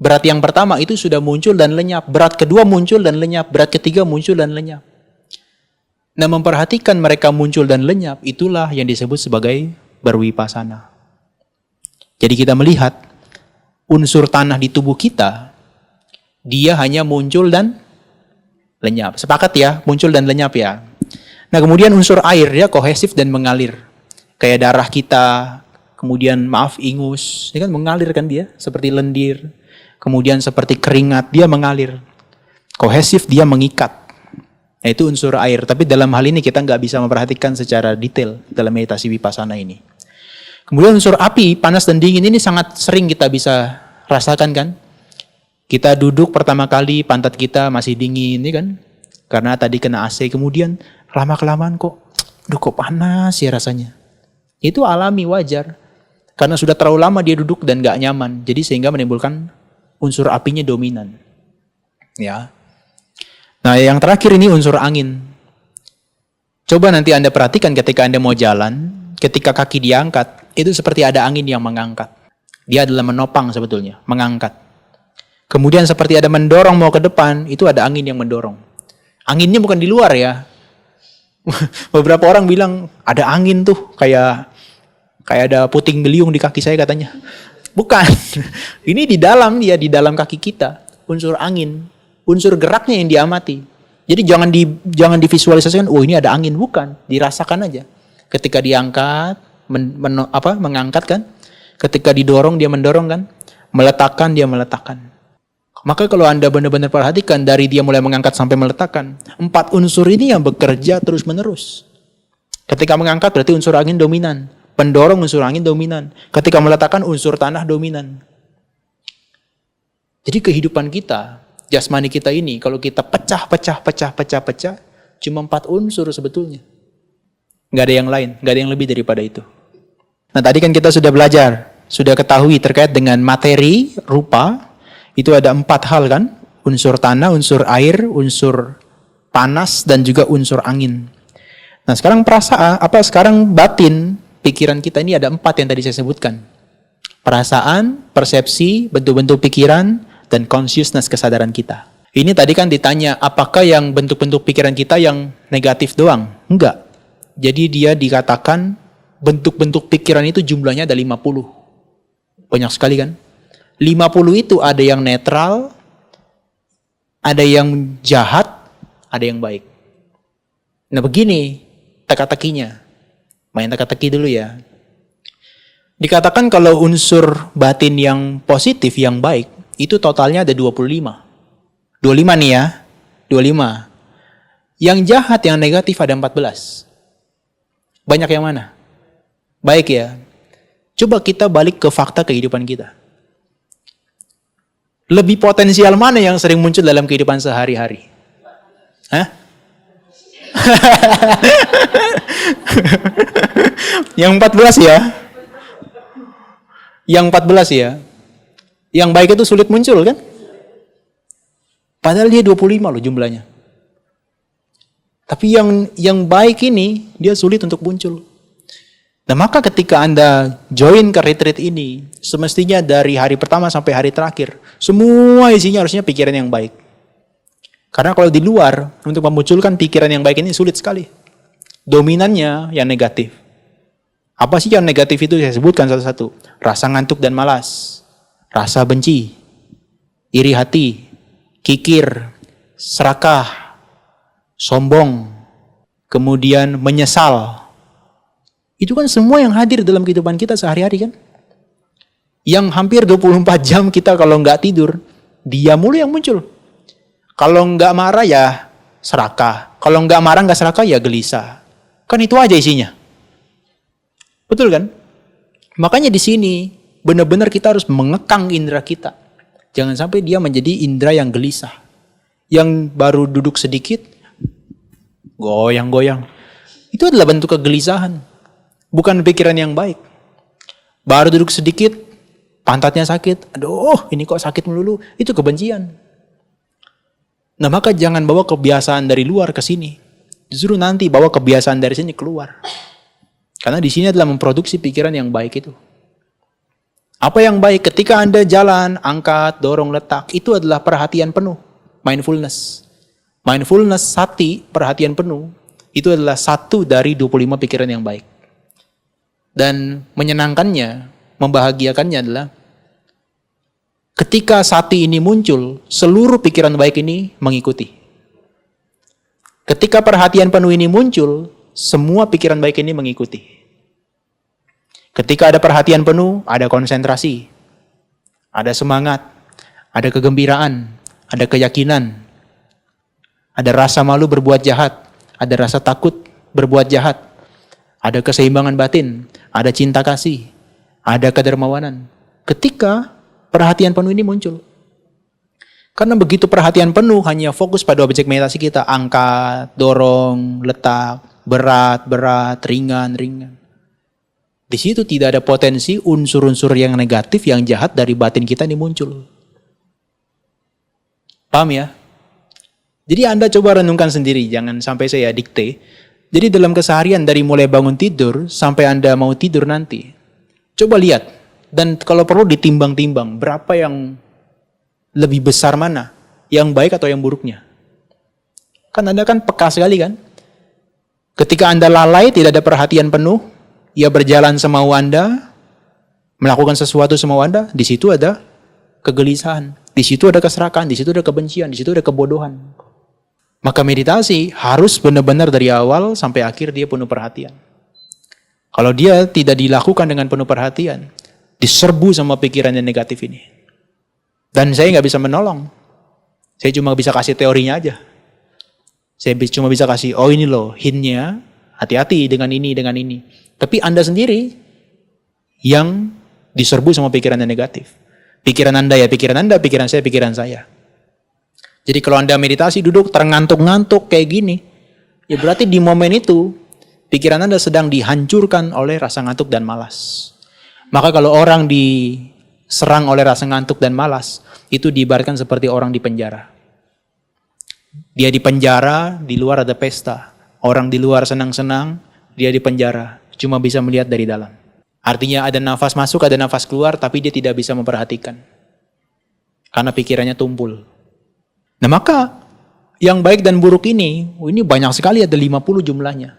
berat yang pertama itu sudah muncul dan lenyap. Berat kedua muncul dan lenyap. Berat ketiga muncul dan lenyap. Nah, memperhatikan mereka muncul dan lenyap, itulah yang disebut sebagai bervipassana. Jadi kita melihat unsur tanah di tubuh kita, dia hanya muncul dan lenyap. Sepakat ya, muncul dan lenyap ya. Nah kemudian unsur air, dia kohesif dan mengalir. Kayak darah kita, kemudian ingus, ini kan mengalir kan dia, seperti lendir. Kemudian seperti keringat, dia mengalir. Kohesif, dia mengikat. Nah itu unsur air, tapi dalam hal ini kita nggak bisa memperhatikan secara detail dalam meditasi vipassana ini. Kemudian unsur api, panas dan dingin ini sangat sering kita bisa rasakan kan. Kita duduk pertama kali, pantat kita masih dingin, ini kan? Karena tadi kena AC, kemudian lama-kelamaan kok panas ya rasanya. Itu alami, wajar. Karena sudah terlalu lama dia duduk dan gak nyaman, jadi sehingga menimbulkan unsur apinya dominan. Ya. Nah yang terakhir ini unsur angin. Coba nanti Anda perhatikan ketika Anda mau jalan, ketika kaki diangkat, itu seperti ada angin yang mengangkat. Dia adalah menopang sebetulnya, mengangkat. Kemudian seperti ada mendorong mau ke depan, itu ada angin yang mendorong. Anginnya bukan di luar ya. Beberapa orang bilang ada angin tuh, kayak ada puting beliung di kaki saya katanya. Bukan. Ini di dalam kaki kita, unsur angin, unsur geraknya yang diamati. Jadi jangan divisualisasikan, oh ini ada angin, bukan, dirasakan aja. Ketika diangkat, mengangkat kan? Ketika didorong dia mendorong kan? Meletakkan dia meletakkan. Maka kalau Anda benar-benar perhatikan dari dia mulai mengangkat sampai meletakkan, 4 unsur ini yang bekerja terus-menerus. Ketika mengangkat berarti unsur angin dominan, pendorong unsur angin dominan. Ketika meletakkan unsur tanah dominan. Jadi kehidupan kita, jasmani kita ini kalau kita pecah, cuma 4 unsur sebetulnya. Nggak ada yang lain, nggak ada yang lebih daripada itu. Nah tadi kan kita sudah belajar, sudah ketahui terkait dengan materi, rupa. Itu ada 4 hal kan, unsur tanah, unsur air, unsur panas, dan juga unsur angin. Nah sekarang sekarang batin, pikiran kita ini ada 4 yang tadi saya sebutkan. Perasaan, persepsi, bentuk-bentuk pikiran, dan consciousness kesadaran kita. Ini tadi kan ditanya, apakah yang bentuk-bentuk pikiran kita yang negatif doang? Enggak. Jadi dia dikatakan bentuk-bentuk pikiran itu jumlahnya ada 50. Banyak sekali kan? 50 itu ada yang netral, ada yang jahat, ada yang baik. Nah begini teka-tekinya. Main teka-teki dulu ya. Dikatakan kalau unsur batin yang positif, yang baik, itu totalnya ada 25. 25 nih ya. 25. Yang jahat, yang negatif ada 14. Banyak yang mana? Baik ya. Coba kita balik ke fakta kehidupan kita. Lebih potensial mana yang sering muncul dalam kehidupan sehari-hari? Hah? Yang 14 ya? Yang 14 ya? Yang baik itu sulit muncul kan? Padahal dia 25 loh jumlahnya. Tapi yang baik ini, dia sulit untuk muncul. Nah maka ketika Anda join ke retreat ini, semestinya dari hari pertama sampai hari terakhir, semua isinya harusnya pikiran yang baik. Karena kalau di luar, untuk memunculkan pikiran yang baik ini sulit sekali. Dominannya yang negatif. Apa sih yang negatif itu? Saya sebutkan satu-satu. Rasa ngantuk dan malas, rasa benci, iri hati, kikir, serakah, sombong, kemudian menyesal. Itu kan semua yang hadir dalam kehidupan kita sehari-hari kan? Yang hampir 24 jam kita kalau nggak tidur, dia mulu yang muncul. Kalau nggak marah ya serakah. Kalau nggak marah nggak serakah ya gelisah. Kan itu aja isinya. Betul kan? Makanya di sini benar-benar kita harus mengekang indera kita. Jangan sampai dia menjadi indera yang gelisah. Yang baru duduk sedikit, goyang-goyang. Itu adalah bentuk kegelisahan. Bukan pikiran yang baik. Baru duduk sedikit, pantatnya sakit. Aduh, ini kok sakit melulu. Itu kebencian. Nah, maka jangan bawa kebiasaan dari luar ke sini. Justru nanti bawa kebiasaan dari sini keluar. Karena di sini adalah memproduksi pikiran yang baik itu. Apa yang baik? Ketika Anda jalan, angkat, dorong, letak, itu adalah perhatian penuh. Mindfulness. Mindfulness, sati, perhatian penuh, itu adalah 1 dari 25 pikiran yang baik. Dan menyenangkannya, membahagiakannya adalah ketika sati ini muncul, seluruh pikiran baik ini mengikuti. Ketika perhatian penuh ini muncul, semua pikiran baik ini mengikuti. Ketika ada perhatian penuh, ada konsentrasi, ada semangat, ada kegembiraan, ada keyakinan, ada rasa malu berbuat jahat, ada rasa takut berbuat jahat, ada keseimbangan batin, ada cinta kasih, ada kedermawanan. Ketika perhatian penuh ini muncul. Karena begitu perhatian penuh hanya fokus pada objek meditasi kita, angkat, dorong, letak, berat, ringan. Di situ tidak ada potensi unsur-unsur yang negatif, yang jahat dari batin kita ini muncul. Paham ya? Jadi Anda coba renungkan sendiri, jangan sampai saya dikte. Jadi dalam keseharian dari mulai bangun tidur sampai Anda mau tidur nanti, coba lihat. Dan kalau perlu ditimbang-timbang, berapa yang lebih besar mana? Yang baik atau yang buruknya? Kan Anda kan peka sekali kan? Ketika Anda lalai, tidak ada perhatian penuh, ia berjalan semau Anda, melakukan sesuatu semau Anda, di situ ada kegelisahan, di situ ada keserakahan, di situ ada kebencian, di situ ada kebodohan. Maka meditasi harus benar-benar dari awal sampai akhir dia penuh perhatian. Kalau dia tidak dilakukan dengan penuh perhatian, diserbu sama pikiran yang negatif ini. Dan saya nggak bisa menolong. Saya cuma bisa kasih teorinya aja. Saya cuma bisa kasih, oh ini loh hintnya, hati-hati dengan ini, dengan ini. Tapi Anda sendiri yang diserbu sama pikiran yang negatif. Pikiran Anda ya pikiran Anda, pikiran saya. Jadi kalau Anda meditasi duduk terngantuk-ngantuk kayak gini, ya berarti di momen itu pikiran Anda sedang dihancurkan oleh rasa ngantuk dan malas. Maka kalau orang diserang oleh rasa ngantuk dan malas, itu diibaratkan seperti orang di penjara. Dia di penjara, di luar ada pesta. Orang di luar senang-senang, dia di penjara, cuma bisa melihat dari dalam. Artinya ada nafas masuk, ada nafas keluar, tapi dia tidak bisa memperhatikan. Karena pikirannya tumpul. Nah maka, yang baik dan buruk ini banyak sekali, ada 50 jumlahnya.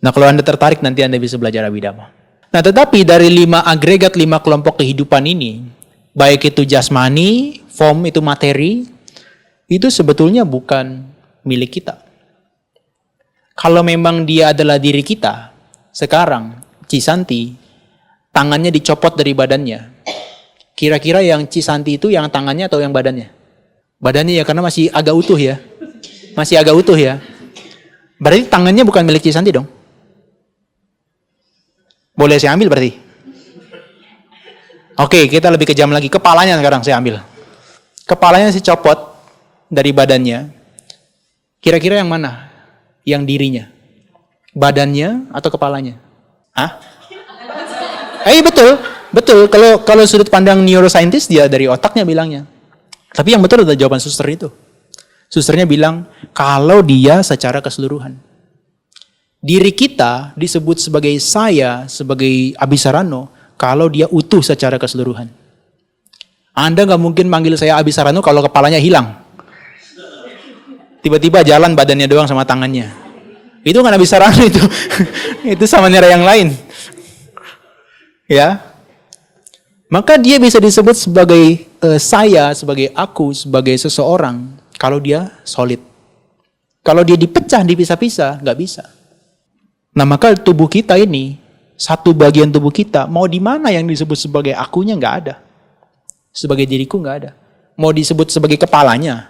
Nah kalau Anda tertarik, nanti Anda bisa belajar Abhidhamma. Nah tetapi dari 5 agregat, 5 kelompok kehidupan ini, baik itu jasmani, form itu materi, itu sebetulnya bukan milik kita. Kalau memang dia adalah diri kita, sekarang Cisanti, tangannya dicopot dari badannya. Kira-kira yang Cisanti itu yang tangannya atau yang badannya? Badannya ya, karena masih agak utuh ya. Masih agak utuh ya. Berarti tangannya bukan milik Cisanti dong? Boleh saya ambil berarti? Oke, kita lebih kejam lagi. Kepalanya sekarang saya ambil. Kepalanya saya copot dari badannya. Kira-kira yang mana? Yang dirinya? Badannya atau kepalanya? Hah? Betul. Kalau sudut pandang neuroscientist dia dari otaknya bilangnya. Tapi yang betul adalah jawaban suster itu. Susternya bilang kalau dia secara keseluruhan. Diri kita disebut sebagai saya, sebagai Abhisarano, kalau dia utuh secara keseluruhan. Anda nggak mungkin manggil saya Abhisarano kalau kepalanya hilang. Tiba-tiba jalan badannya doang sama tangannya. Itu kan Nabi Sarana itu. Itu sama nera yang lain. Ya. Maka dia bisa disebut sebagai saya, sebagai aku, sebagai seseorang kalau dia solid. Kalau dia dipecah, dipisah-pisah, nggak bisa. Nah maka tubuh kita ini, satu bagian tubuh kita, mau di mana yang disebut sebagai akunya nggak ada. Sebagai diriku nggak ada. Mau disebut sebagai kepalanya,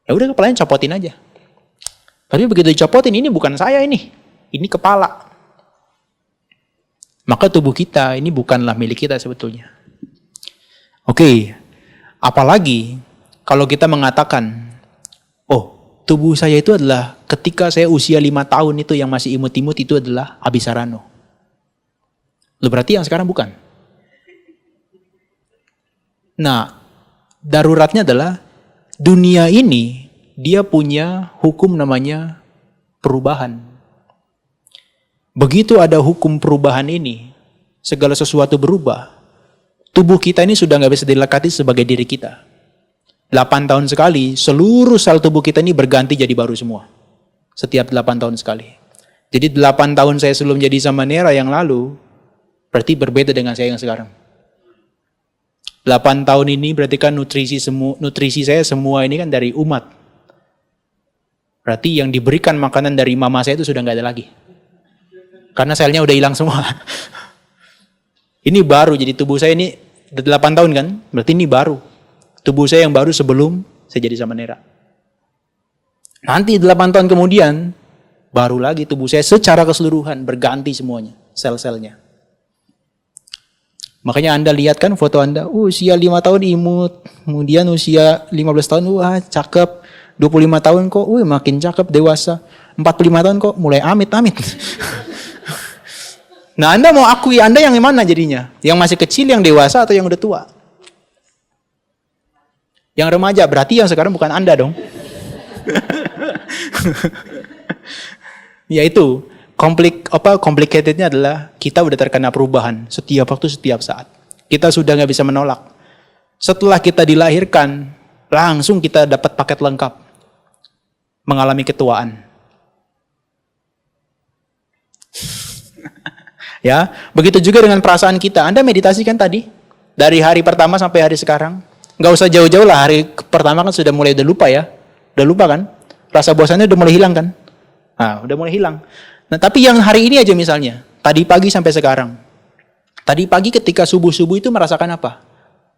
ya udah kepalanya copotin aja. Tapi begitu dicopotin, ini bukan saya ini kepala. Maka tubuh kita ini bukanlah milik kita sebetulnya. Oke, apalagi kalau kita mengatakan, oh tubuh saya itu adalah ketika saya usia 5 tahun itu yang masih imut-imut itu adalah Abisarano. Loh berarti yang sekarang bukan. Nah, daruratnya adalah dunia ini dia punya hukum namanya perubahan. Begitu ada hukum perubahan ini, segala sesuatu berubah. Tubuh kita ini sudah nggak bisa dilekati sebagai diri kita. 8 tahun sekali, seluruh sel tubuh kita ini berganti jadi baru semua. Setiap 8 tahun sekali. Jadi 8 tahun saya sebelum jadi Samanera yang lalu, berarti berbeda dengan saya yang sekarang. 8 tahun ini berarti kan nutrisi saya semua ini kan dari umat. Berarti yang diberikan makanan dari mama saya itu sudah nggak ada lagi. Karena selnya udah hilang semua. Ini baru, jadi tubuh saya ini 8 tahun kan, berarti ini baru. Tubuh saya yang baru sebelum saya jadi Samanera. Nanti 8 tahun kemudian, baru lagi tubuh saya secara keseluruhan berganti semuanya, sel-selnya. Makanya Anda lihat kan foto Anda, usia 5 tahun imut, kemudian usia 15 tahun, wah cakep, 25 tahun kok, makin cakep, dewasa, 45 tahun kok, mulai amit-amit. Nah Anda mau akui Anda yang mana jadinya? Yang masih kecil, yang dewasa, atau yang udah tua? Yang remaja, berarti yang sekarang bukan Anda dong. Ya itu, complicatednya adalah kita udah terkena perubahan setiap waktu, setiap saat. Kita sudah nggak bisa menolak. Setelah kita dilahirkan, langsung kita dapat paket lengkap. Mengalami ketuaan. Ya, begitu juga dengan perasaan kita. Anda meditasi kan tadi? Dari hari pertama sampai hari sekarang. Nggak usah jauh-jauh lah, hari pertama kan sudah mulai lupa ya. Udah lupa kan? Rasa bosannya udah mulai hilang kan? Nah, udah mulai hilang. Nah, tapi yang hari ini aja misalnya, tadi pagi sampai sekarang. Tadi pagi ketika subuh-subuh itu merasakan apa?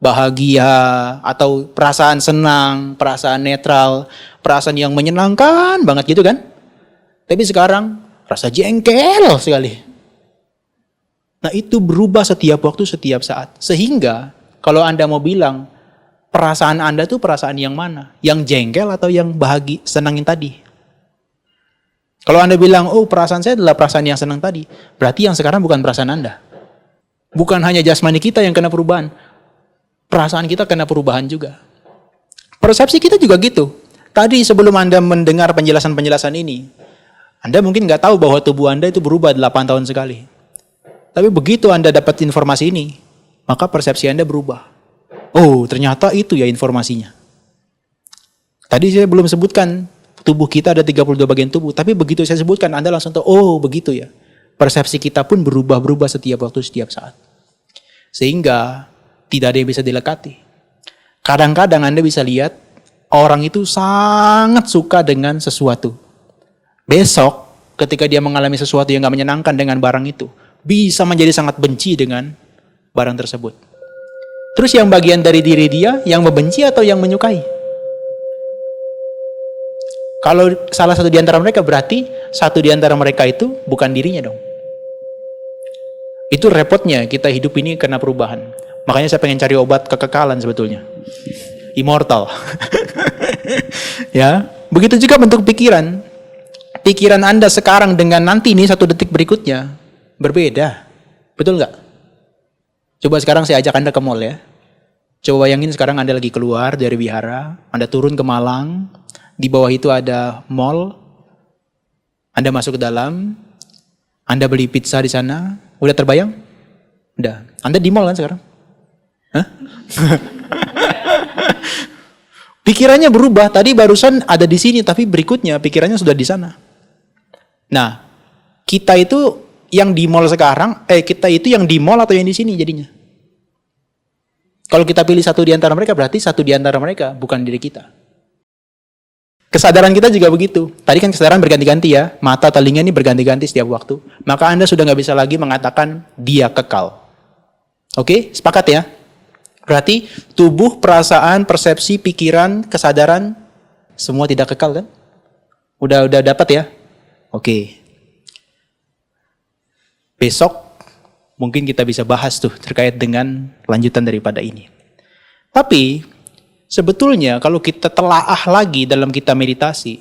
Bahagia, atau perasaan senang, perasaan netral, perasaan yang menyenangkan banget gitu kan? Tapi sekarang, rasa jengkel sekali. Nah itu berubah setiap waktu, setiap saat. Sehingga kalau Anda mau bilang, perasaan Anda itu perasaan yang mana? Yang jengkel atau yang bahagia, senangin tadi? Kalau Anda bilang, perasaan saya adalah perasaan yang senang tadi, berarti yang sekarang bukan perasaan Anda. Bukan hanya jasmani kita yang kena perubahan, perasaan kita kena perubahan juga. Persepsi kita juga gitu. Tadi sebelum Anda mendengar penjelasan-penjelasan ini, Anda mungkin nggak tahu bahwa tubuh Anda itu berubah 8 tahun sekali. Tapi begitu Anda dapat informasi ini, maka persepsi Anda berubah. Oh, ternyata itu ya informasinya. Tadi saya belum sebutkan, tubuh kita ada 32 bagian tubuh. Tapi begitu saya sebutkan, Anda langsung tahu, oh begitu ya. Persepsi kita pun berubah-berubah setiap waktu, setiap saat. Sehingga tidak ada yang bisa dilekati. Kadang-kadang Anda bisa lihat, orang itu sangat suka dengan sesuatu. Besok, ketika dia mengalami sesuatu yang gak menyenangkan dengan barang itu, bisa menjadi sangat benci dengan barang tersebut. Terus yang bagian dari diri dia, yang membenci atau yang menyukai? Kalau salah satu di antara mereka, berarti satu di antara mereka itu bukan dirinya dong. Itu repotnya kita hidup ini karena perubahan. Makanya saya pengen cari obat kekekalan sebetulnya. Immortal. Ya, begitu juga bentuk pikiran. Pikiran Anda sekarang dengan nanti ini 1 detik berikutnya berbeda. Betul nggak? Coba sekarang saya ajak Anda ke mall ya. Coba bayangin sekarang Anda lagi keluar dari wihara, Anda turun ke Malang, di bawah itu ada mall, Anda masuk ke dalam, Anda beli pizza di sana, udah terbayang? Udah. Anda di mall kan sekarang? Hah? Pikirannya berubah, tadi barusan ada di sini, tapi berikutnya pikirannya sudah di sana. Nah, kita itu yang di mall sekarang, kita itu yang di mall atau yang di sini jadinya? Kalau kita pilih satu di antara mereka, berarti satu di antara mereka, bukan diri kita. Kesadaran kita juga begitu. Tadi kan kesadaran berganti-ganti ya. Mata, telinga ini berganti-ganti setiap waktu. Maka Anda sudah nggak bisa lagi mengatakan dia kekal. Oke, sepakat ya? Berarti tubuh, perasaan, persepsi, pikiran, kesadaran, semua tidak kekal kan? Udah dapat ya? Oke. Besok mungkin kita bisa bahas tuh terkait dengan lanjutan daripada ini. Tapi sebetulnya kalau kita telaah lagi dalam kita meditasi,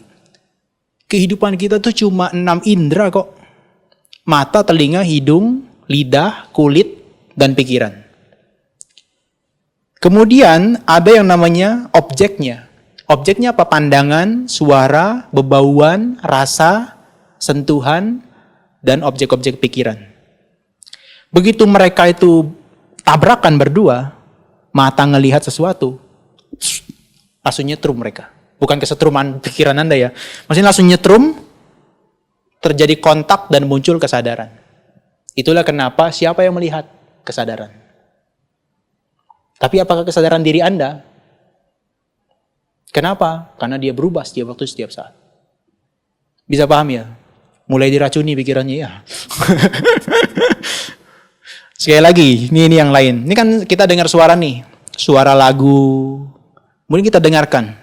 kehidupan kita tuh cuma 6 indera kok. Mata, telinga, hidung, lidah, kulit, dan pikiran. Kemudian ada yang namanya objeknya. Objeknya apa? Pandangan, suara, bebauan, rasa, sentuhan, dan objek-objek pikiran. Begitu mereka itu tabrakan berdua, mata ngelihat sesuatu, langsung nyetrum mereka. Bukan kesetruman pikiran Anda ya. Maksudnya langsung nyetrum, terjadi kontak dan muncul kesadaran. Itulah kenapa siapa yang melihat? Kesadaran. Tapi apakah kesadaran diri Anda? Kenapa? Karena dia berubah setiap waktu, setiap saat. Bisa paham ya? Mulai diracuni pikirannya ya. Sekali lagi, ini yang lain. Ini kan kita dengar suara nih. Suara lagu. Mungkin kita dengarkan.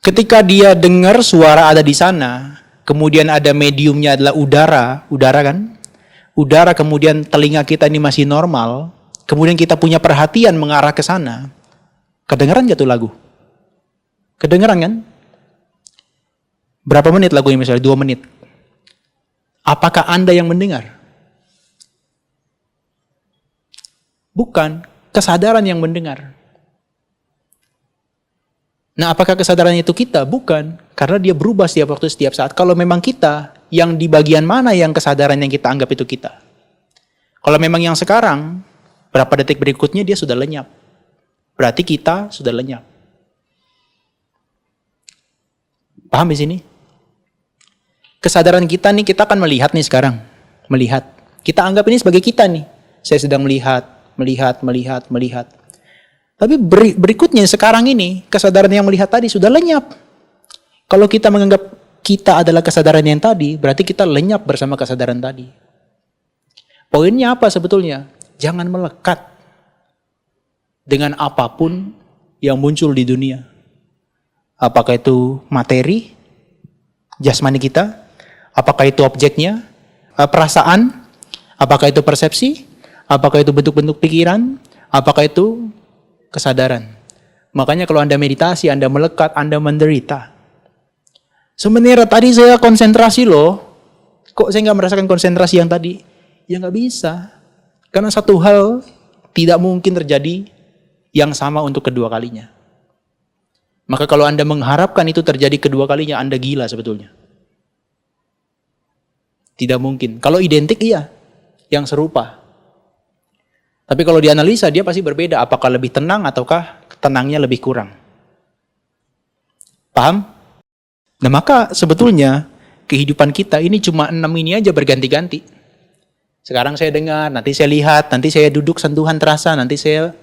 Ketika dia dengar suara ada di sana, kemudian ada mediumnya adalah udara kan? Udara, kemudian telinga kita ini masih normal, kemudian kita punya perhatian mengarah ke sana. Kedengeran gak tuh lagu? Kedengeran kan? Berapa menit lagunya misalnya? 2 menit. Apakah Anda yang mendengar? Bukan, kesadaran yang mendengar. Nah, apakah kesadaran itu kita? Bukan, karena dia berubah setiap waktu, setiap saat. Kalau memang kita, yang di bagian mana yang kesadaran yang kita anggap itu kita? Kalau memang yang sekarang, berapa detik berikutnya dia sudah lenyap. Berarti kita sudah lenyap. Paham di sini? Kesadaran kita nih, kita akan melihat nih sekarang. Melihat. Kita anggap ini sebagai kita nih. Saya sedang melihat. Tapi berikutnya sekarang ini, kesadaran yang melihat tadi sudah lenyap. Kalau kita menganggap kita adalah kesadaran yang tadi, berarti kita lenyap bersama kesadaran tadi. Poinnya apa sebetulnya? Jangan melekat dengan apapun yang muncul di dunia. Apakah itu materi, jasmani kita, apakah itu objeknya, perasaan, apakah itu persepsi, apakah itu bentuk-bentuk pikiran, apakah itu kesadaran. Makanya kalau Anda meditasi, Anda melekat, Anda menderita. Sebenarnya tadi saya konsentrasi loh, kok saya nggak merasakan konsentrasi yang tadi? Ya nggak bisa. Karena satu hal tidak mungkin terjadi yang sama untuk kedua kalinya. Maka kalau Anda mengharapkan itu terjadi kedua kalinya, Anda gila sebetulnya. Tidak mungkin. Kalau identik iya, yang serupa. Tapi kalau dianalisa dia pasti berbeda. Apakah lebih tenang ataukah tenangnya lebih kurang. Paham? Nah maka sebetulnya kehidupan kita ini cuma 6 ini aja berganti-ganti. Sekarang saya dengar, nanti saya lihat, nanti saya duduk sentuhan terasa, nanti saya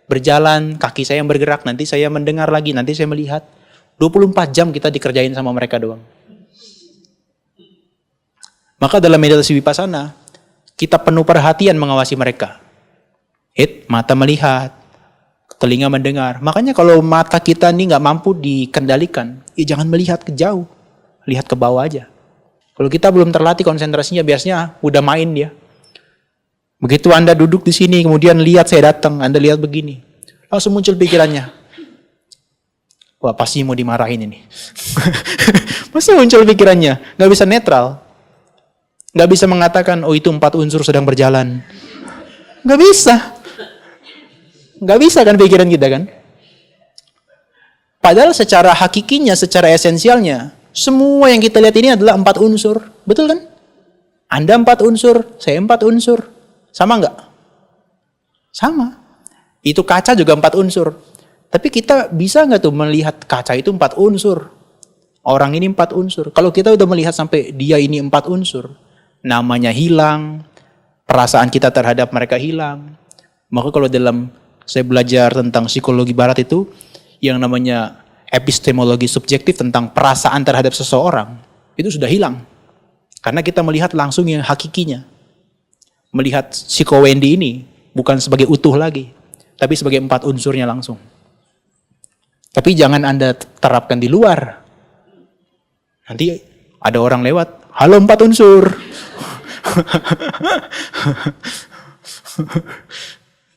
berjalan, kaki saya yang bergerak, nanti saya mendengar lagi, nanti saya melihat. 24 jam kita dikerjain sama mereka doang. Maka dalam meditasi vipassana, kita penuh perhatian mengawasi mereka. Mata melihat, telinga mendengar. Makanya kalau mata kita ini nggak mampu dikendalikan, ya jangan melihat ke jauh, lihat ke bawah aja. Kalau kita belum terlatih konsentrasinya, biasanya udah main dia. Begitu Anda duduk di sini, kemudian lihat saya datang, Anda lihat begini, langsung muncul pikirannya. Wah pasti mau dimarahin ini. Pasti muncul pikirannya, nggak bisa netral, nggak bisa mengatakan, oh itu 4 unsur sedang berjalan. Nggak bisa. Nggak bisa kan pikiran kita kan? Padahal secara hakikinya, secara esensialnya, semua yang kita lihat ini adalah 4 unsur. Betul kan? Anda 4 unsur, saya 4 unsur. Sama nggak? Sama. Itu kaca juga 4 unsur. Tapi kita bisa nggak tuh melihat kaca itu 4 unsur? Orang ini 4 unsur. Kalau kita udah melihat sampai dia ini 4 unsur, namanya hilang, perasaan kita terhadap mereka hilang. Maka kalau saya belajar tentang psikologi barat itu, yang namanya epistemologi subjektif tentang perasaan terhadap seseorang, itu sudah hilang. Karena kita melihat langsung yang hakikinya. Melihat si Wendy ini bukan sebagai utuh lagi, tapi sebagai 4 unsurnya langsung. Tapi jangan Anda terapkan di luar. Nanti ada orang lewat, halo 4 unsur.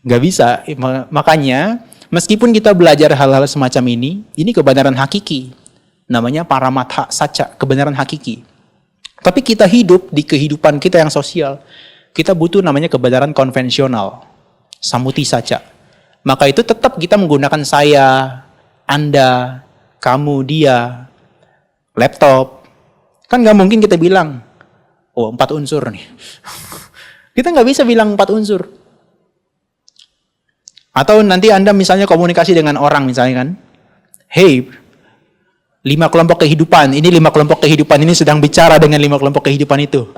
Gak bisa. Makanya meskipun kita belajar hal-hal semacam ini kebenaran hakiki. Namanya paramatha saca, kebenaran hakiki. Tapi kita hidup di kehidupan kita yang sosial, kita butuh namanya kebenaran konvensional. Samuti saca. Maka itu tetap kita menggunakan saya, Anda, kamu, dia, laptop. Kan gak mungkin kita bilang, oh 4 unsur nih. Kita gak bisa bilang 4 unsur. Atau nanti Anda misalnya komunikasi dengan orang misalnya kan. Hey, 5 kelompok kehidupan, ini 5 kelompok kehidupan ini sedang bicara dengan 5 kelompok kehidupan itu.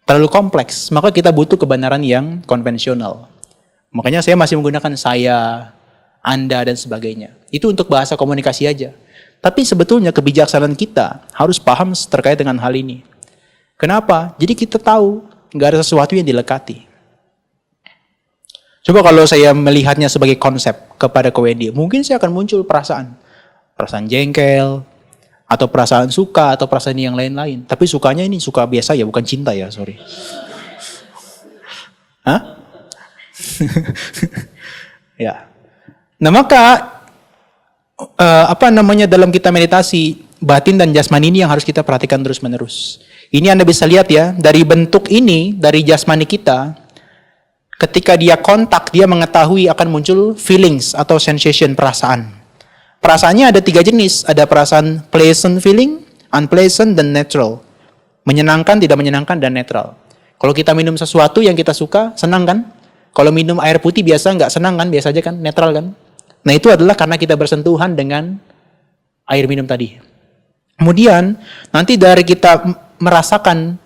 Terlalu kompleks, maka kita butuh kebenaran yang konvensional. Makanya saya masih menggunakan saya, Anda, dan sebagainya. Itu untuk bahasa komunikasi aja. Tapi sebetulnya kebijaksanaan kita harus paham terkait dengan hal ini. Kenapa? Jadi kita tahu nggak ada sesuatu yang dilekati. Coba kalau saya melihatnya sebagai konsep kepada Wendy, mungkin saya akan muncul perasaan jengkel, atau perasaan suka, atau perasaan yang lain-lain. Tapi sukanya ini suka biasa ya, bukan cinta ya, sorry. Hah? Ya. Nah maka dalam kita meditasi, batin dan jasmani ini yang harus kita perhatikan terus-menerus. Ini Anda bisa lihat ya, dari bentuk ini, dari jasmani kita, ketika dia kontak, dia mengetahui akan muncul feelings atau sensation, perasaan. Perasaannya ada 3 jenis, ada perasaan pleasant feeling, unpleasant, dan neutral. Menyenangkan, tidak menyenangkan, dan netral. Kalau kita minum sesuatu yang kita suka, senang kan? Kalau minum air putih biasa nggak senang kan? Biasa aja kan? Netral kan? Nah itu adalah karena kita bersentuhan dengan air minum tadi. Kemudian nanti dari kita merasakan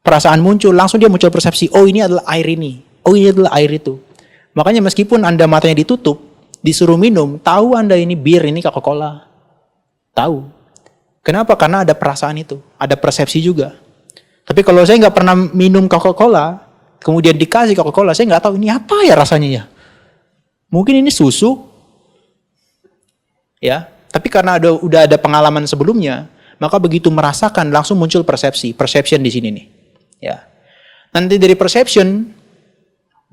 perasaan muncul, langsung dia muncul persepsi, oh ini adalah air ini, oh ini adalah air itu. Makanya meskipun Anda matanya ditutup, disuruh minum, tahu Anda ini bir, ini Coca-Cola. Tahu. Kenapa? Karena ada perasaan itu, ada persepsi juga. Tapi kalau saya nggak pernah minum Coca-Cola, kemudian dikasih Coca-Cola, saya nggak tahu ini apa ya rasanya ya. Mungkin ini susu, ya. Tapi karena udah ada pengalaman sebelumnya, maka begitu merasakan langsung muncul perception di sini nih, ya. Nanti dari perception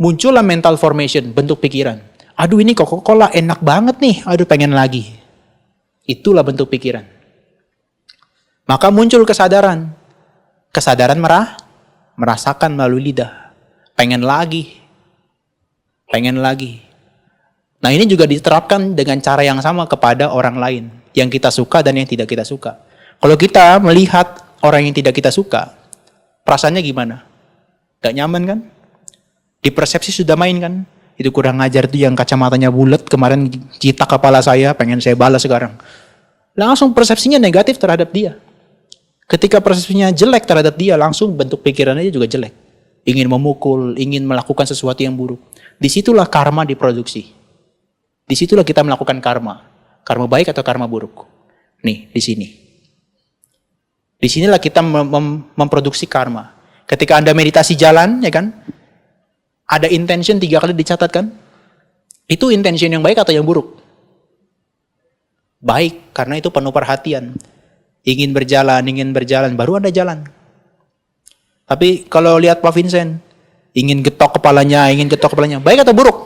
muncullah mental formation, bentuk pikiran. Aduh ini Coca-Cola enak banget nih, aduh pengen lagi. Itulah bentuk pikiran. Maka muncul kesadaran, merasakan melalui lidah, pengen lagi. Nah ini juga diterapkan dengan cara yang sama kepada orang lain. Yang kita suka dan yang tidak kita suka. Kalau kita melihat orang yang tidak kita suka, perasaannya gimana? Gak nyaman kan? Di persepsi sudah main kan? Itu kurang ngajar itu yang kacamatanya bulat, kemarin jitak kepala saya, pengen saya balas sekarang. Langsung persepsinya negatif terhadap dia. Ketika persepsinya jelek terhadap dia, langsung bentuk pikirannya juga jelek. Ingin memukul, ingin melakukan sesuatu yang buruk. Disitulah karma diproduksi. Disitulah kita melakukan karma. Karma baik atau karma buruk. Nih, di sini. Disinilah kita memproduksi karma. Ketika Anda meditasi jalan, ya kan? Ada intention 3 kali dicatat kan? Itu intention yang baik atau yang buruk? Baik, karena itu penuh perhatian. Ingin berjalan, baru Anda jalan. Tapi kalau lihat Pak Vincent, ingin getok kepalanya, baik atau buruk?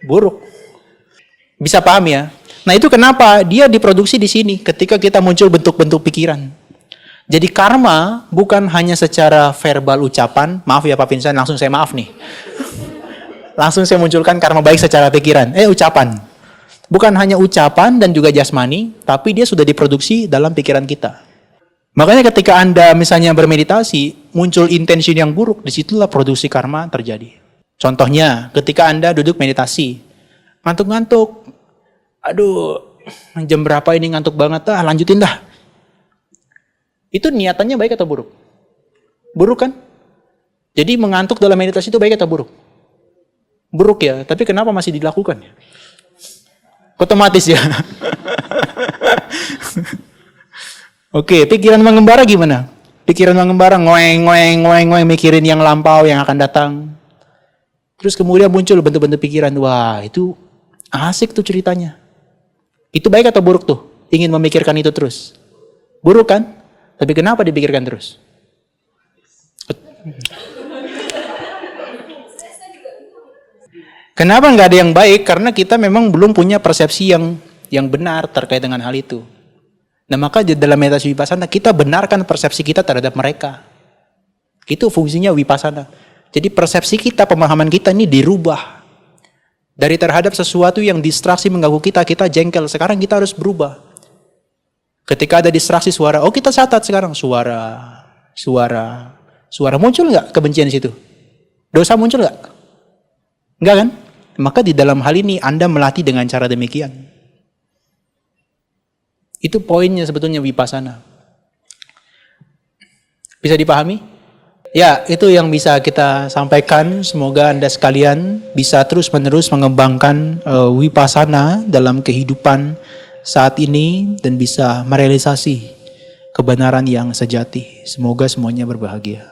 Buruk. Bisa paham ya? Nah itu kenapa dia diproduksi di sini ketika kita muncul bentuk-bentuk pikiran. Jadi karma bukan hanya secara verbal ucapan, maaf ya Pak Vincent, langsung saya maaf nih. Langsung saya munculkan karma baik secara pikiran, ucapan. Bukan hanya ucapan dan juga jasmani, tapi dia sudah diproduksi dalam pikiran kita. Makanya ketika Anda misalnya bermeditasi, muncul intention yang buruk, disitulah produksi karma terjadi. Contohnya, ketika Anda duduk meditasi, ngantuk-ngantuk, aduh jam berapa ini ngantuk banget, lanjutin dah. Itu niatannya baik atau buruk? Buruk kan? Jadi mengantuk dalam meditasi itu baik atau buruk? Buruk ya, tapi kenapa masih dilakukan ya? Otomatis ya. Oke, pikiran mengembara gimana? Pikiran mengembara ngoeng, mikirin yang lampau, yang akan datang. Terus kemudian muncul bentuk-bentuk pikiran, wah itu asik tuh ceritanya. Itu baik atau buruk tuh? Ingin memikirkan itu terus? Buruk kan? Tapi kenapa dipikirkan terus? Kenapa nggak ada yang baik? Karena kita memang belum punya persepsi yang benar terkait dengan hal itu. Nah maka di dalam meditasi vipassana kita benarkan persepsi kita terhadap mereka. Itu fungsinya vipassana. Jadi persepsi kita, pemahaman kita ini dirubah. Dari terhadap sesuatu yang distraksi mengganggu kita, kita jengkel. Sekarang kita harus berubah. Ketika ada distraksi suara, kita catat sekarang suara. Muncul nggak kebencian di situ? Dosa muncul nggak? Enggak kan? Maka di dalam hal ini Anda melatih dengan cara demikian. Itu poinnya sebetulnya vipassana. Bisa dipahami? Ya, itu yang bisa kita sampaikan. Semoga Anda sekalian bisa terus-menerus mengembangkan vipassana dalam kehidupan saat ini dan bisa merealisasi kebenaran yang sejati. Semoga semuanya berbahagia.